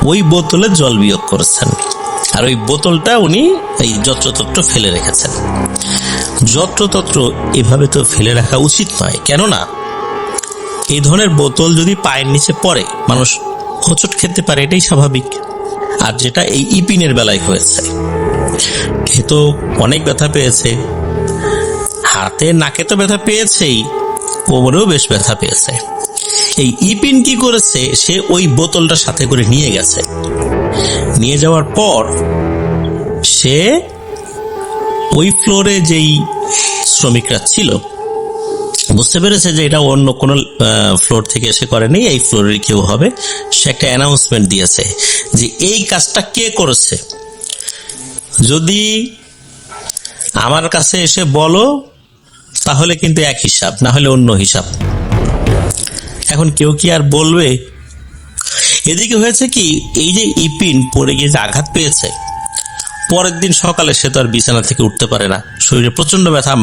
ওই বোতলে জল বিয়োগ করেছেন, আর ওই বোতলটা উনি এই যত্রতত্র ফেলে রেখেছেন। যত্রতত্র এভাবে তো ফেলে রাখা উচিত নয়, কেননা এই ধরনের বোতল যদি পায়ের নিচে পড়ে মানুষ হোঁচট খেতে পারে, এটাই স্বাভাবিক। আর যেটা এই ইপিনের বেলায় হয়েছে, এ তো অনেক ব্যথা পেয়েছে, হাতে নাকে তো ব্যথা পেয়েছেই, কোমরেও বেশ ব্যথা পেয়েছে। এই ইপিন কি করেছে, সে ওই বোতলটা সাথে করে নিয়ে গেছে। নিয়ে যাওয়ার পর সে ওই ফ্লোরে যেই শ্রমিকরা ছিল বুঝতে পেরেছে যে এটা অন্য কোনো ফ্লোর থেকে এসে করেনি, এই ফ্লোরের কেউ হবে। সে একটা অ্যানাউন্সমেন্ট দিয়েছে যে এই কাজটা কে করেছে, যদি আমার কাছে এসে বলো তাহলে কিন্তু এক হিসাব, না হলে অন্য হিসাব। এখন কেউ কি আর বলবে? এদিকে হয়েছে কি, এই যে ইপিন পড়ে গিয়ে যে আঘাত পেয়েছে, পরের দিন সকালে সে তো আর বিছানা থেকে উঠতে পারে না, শরীরে প্রচন্ড ব্যথা।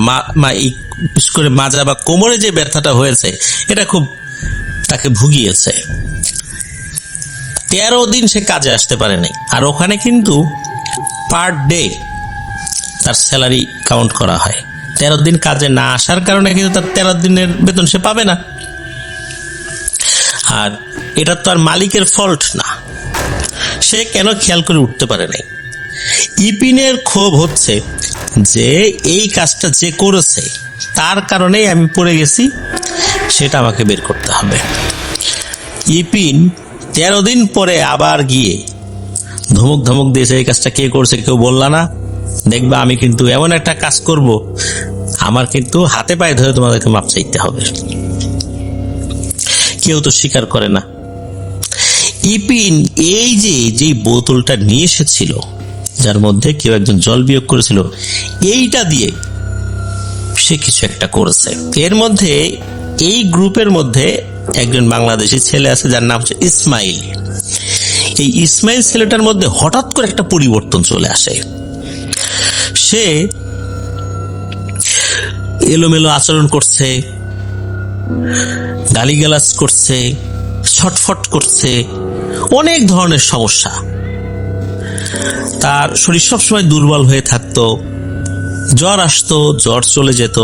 বিশেষ করে মাজা বা কোমরে যে ব্যথাটা হয়েছে এটা খুব তাকে ভুগিয়েছে। 13 দিন সে কাজে আসতে পারেনি। আর ওখানে কিন্তু পার ডে তার স্যালারি কাউন্ট করা হয়। 13 দিন কাজে না আসার কারণে কিন্তু তার 13 দিনের বেতন সে পাবে না। আর এটা তো আর মালিকের ফল্ট না, সে কেন খেয়াল করে উঠতে পারে নাই। ইপিনের ক্ষোভ হচ্ছে যে এই কাজটা যে করেছে তার কারণেই আমি পড়ে গেছি, সেটা আমাকে বের করতে হবে। ইপিন 13 দিন পরে আবার গিয়ে ধমক ধমক দিয়েছে, এই কাজটা কে করছে কেউ বললা না, দেখবা আমি কিন্তু এমন একটা কাজ করব, আমার কিন্তু হাতে পায়ে ধরে তোমাদেরকে মাপ চাইতে হবে। কেউ তো স্বীকার করে না। ইপিন এই যে বোতলটা নিয়ে এসেছিল, যার মধ্যে কেউ একজন জল বিয়োগ করেছিল, এইটা দিয়ে সে কিছু একটা করেছে। এর মধ্যে এই গ্রুপের মধ্যে একজন বাংলাদেশি ছেলে আছে যার নাম হচ্ছে ইসমাইল। এই ইসমাইল ছেলেটার মধ্যে হঠাৎ করে একটা পরিবর্তন চলে আসে। সে এলোমেলো আচরণ করছে, গালিগালাজ করছে, ছটফট করছে, অনেক ধরনের সমস্যা। তার শরীর সবসময় দুর্বল হয়ে থাকতো, জ্বর আসতো, জ্বর চলে যেত।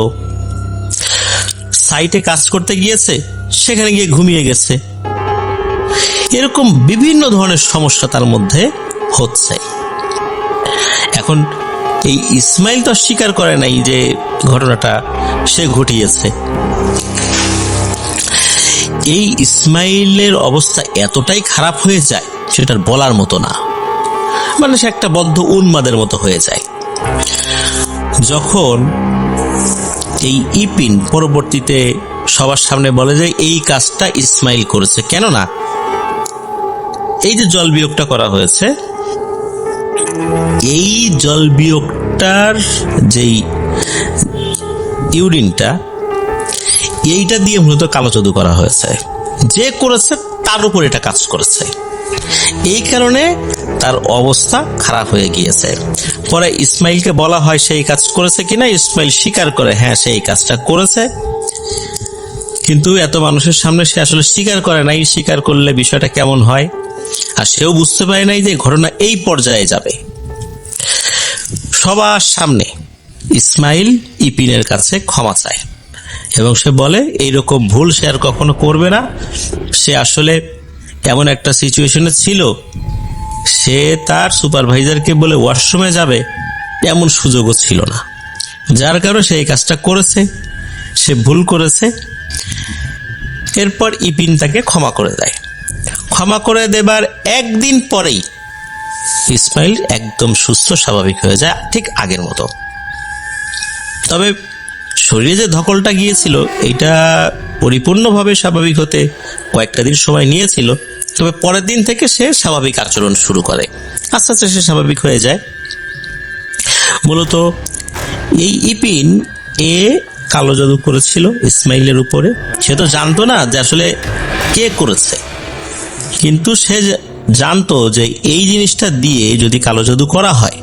সাইটে কাজ করতে গিয়েছে, সেখানে গিয়ে ঘুমিয়ে গেছে। এরকম বিভিন্ন ধরনের সমস্যা তার মধ্যে হচ্ছে। এখন এই ইসমাইল তো স্বীকার করে নাই যে ঘটনাটা সে ঘটিয়েছে। এই ইসমাইলের অবস্থা এতটাই খারাপ হয়ে যায় সেটার বলার মতো না, মানে সে একটা বদ্ধ উন্মাদের মতো হয়ে যায়। যখন এই ইপিন পরবর্তীতে সবার সামনে বলে যে এই কাজটা ইসমাইল করেছে, কেননা এই যে জল বিয়োগটা করা হয়েছে, এই জল বিয়োগটার যেই ইউরিনটা, এইটা দিয়ে মূলত কালো জাদু করা হয়েছে। যে করেছে তার উপর এটা কাজ করেছে, এই কারণে তার অবস্থা খারাপ হয়ে গিয়েছে। পরে ইসমাইলকে বলা হয় সেই কাজ করেছে কিনা, ইসমাইল স্বীকার করে হ্যাঁ সে এই কাজটা করেছে, কিন্তু এত মানুষের সামনে সে আসলে স্বীকার করে নাই। স্বীকার করলে বিষয়টা কেমন হয়, আর সেও বুঝতে পারে নাই যে ঘটনা এই পর্যায়ে যাবে। সবার সামনে ইসমাইল ইপিনের কাছে ক্ষমা চায় এবং সে বলে এইরকম ভুল সে আর কখনো করবে না। সে আসলে এমন একটা সিচুয়েশনে ছিল, সে তার সুপারভাইজারকে বলে ওয়াশরুমে যাবে এমন সুযোগও ছিল না, যার কারণে সে এই কাজটা করেছে, সে ভুল করেছে। এরপর ইপিন তাকে ক্ষমা করে দেয়। ক্ষমা করে দেবার একদিন পরেই ইসমাইল একদম সুস্থ স্বাভাবিক হয়ে যায়, ঠিক আগের মতো। তবে শরীরে যে ধকলটা গিয়েছিল এটা পরিপূর্ণভাবে স্বাভাবিক হতে কয়েকটা দিন সময় নিয়েছিল। তবে পরের দিন থেকে সে স্বাভাবিক আচরণ শুরু করে, আস্তে আস্তে সে স্বাভাবিক হয়ে যায়। মূলত এই ইপিন কালো জাদু করেছিল ইসমাইলের উপরে। সে তো জানতো না যে আসলে কে করেছে, কিন্তু সে জানতো যে এই জিনিসটা দিয়ে যদি কালো জাদু করা হয়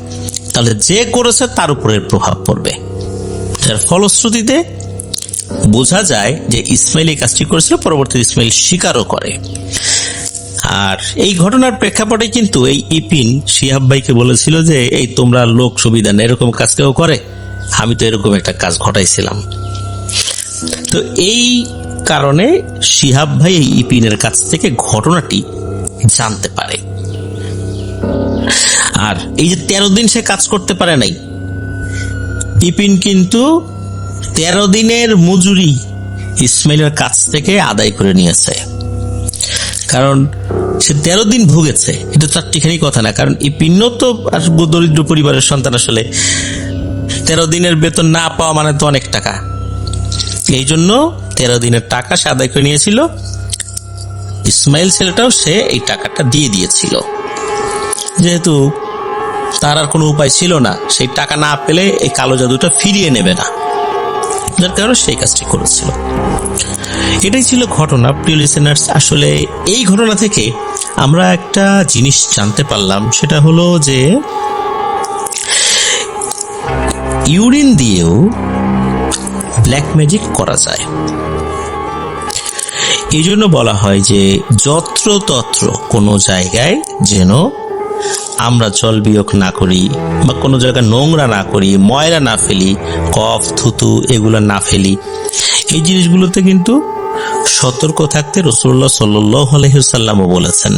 তাহলে যে করেছে তার উপরে প্রভাব পড়বে, যার ফলশ্রুতিতে বোঝা যায় যে ইসমাইল এই কাজটি করেছিল। পরবর্তীতে ইসমাইল স্বীকারও করে। আর এই ঘটনার প্রেক্ষাপটে কিন্তু এই ইপিন শিহাব ভাইকে বলেছিল যে এই তোমরা লোক সুবিধা না, এরকম কাজ কেউ করে, আমি তো এরকম একটা কাজ ঘটাইছিলাম। তো এই কারণে শিহাব ভাই এই ইপিনের কাছ থেকে ঘটনাটি জানতে পারে। আর এই যে 13 দিন সে কাজ করতে পারে নাই, ইপিন কিন্তু 13 দিনের মজুরি ইসমাইলের কাছ থেকে আদায় করে নিয়েছে। কারণ সে 13 দিন ভুগেছে, এটা চারটিখানি কথা না। কারণ এই পিন্ন তো আর দরিদ্র পরিবারের সন্তান, আসলে 13 দিনের বেতন না পাওয়া মানে তো অনেক টাকা। এই জন্য 13 দিনের টাকা সে আদায় করে নিয়েছিল। ইসমাইল ছেলেটাও সে এই টাকাটা দিয়ে দিয়েছিল। যেহেতু তার আর কোনো উপায় ছিল না, সেই টাকা না পেলে এই কালো জাদুটা ফিরিয়ে নেবে না, যার কারণে সেই কাজটি করেছিল। এটাই ছিল ঘটনা। প্রিয় লিসেনার্স, আসলে এই ঘটনা থেকে আমরা একটা জিনিস জানতে পারলাম, সেটা হলো যে ইউরিন দিয়েও ব্ল্যাক ম্যাজিক করা যায়। এই জন্য বলা হয় যে যত্রতত্র কোনো জায়গায় যেন আমরা জল বিয়োগ না করি, বা কোনো জায়গায় নোংরা না করি, ময়লা না ফেলি, কফ থুতু এগুলো না ফেলি। এই জিনিসগুলোতে কিন্তু সতর্ক থাকতে রাসূলুল্লাহ সাল্লাল্লাহু আলাইহি ওয়াসাল্লামও বলেছেন।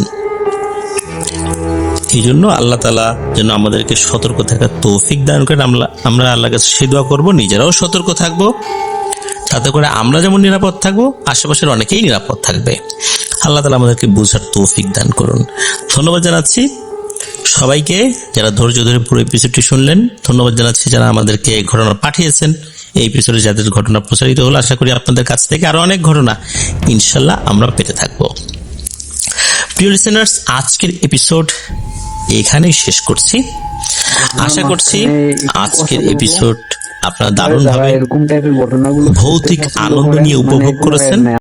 এই জন্য আল্লাহ তাআলা যেন আমাদেরকে সতর্ক থাকার তৌফিক দান করেন। আমরা আল্লাহর কাছে সেই দোয়া করব, নিজেরাও সতর্ক থাকবো, তাতে করে আমরা যেমন নিরাপদ থাকবো, আশেপাশের অনেকেই নিরাপদ থাকবে। আল্লাহ তাআলা আমাদেরকে বুঝার তৌফিক দান করুন। ধন্যবাদ জানাচ্ছি সবাইকে যারা ধৈর্য ধরে পুরো এপিসোডটি শুনলেন। ধন্যবাদ জানাচ্ছি যারা আমাদেরকে ঘটনা পাঠিয়েছেন। এই এপিসোডে যাদের ঘটনা প্রচারিত হলো, আশা করি আপনাদের কাছ থেকে আরো অনেক ঘটনা ইনশাল্লাহ আমরা পেতে থাকবো। প্রিয় লিসেনার্স, আজকের এপিসোড এখানেই শেষ করছি। আশা করছি আজকের এপিসোড আপনারা দারুণভাবে এরকম টাইপের ঘটনাগুলো ভৌতিক আনন্দ নিয়ে উপভোগ করেছেন।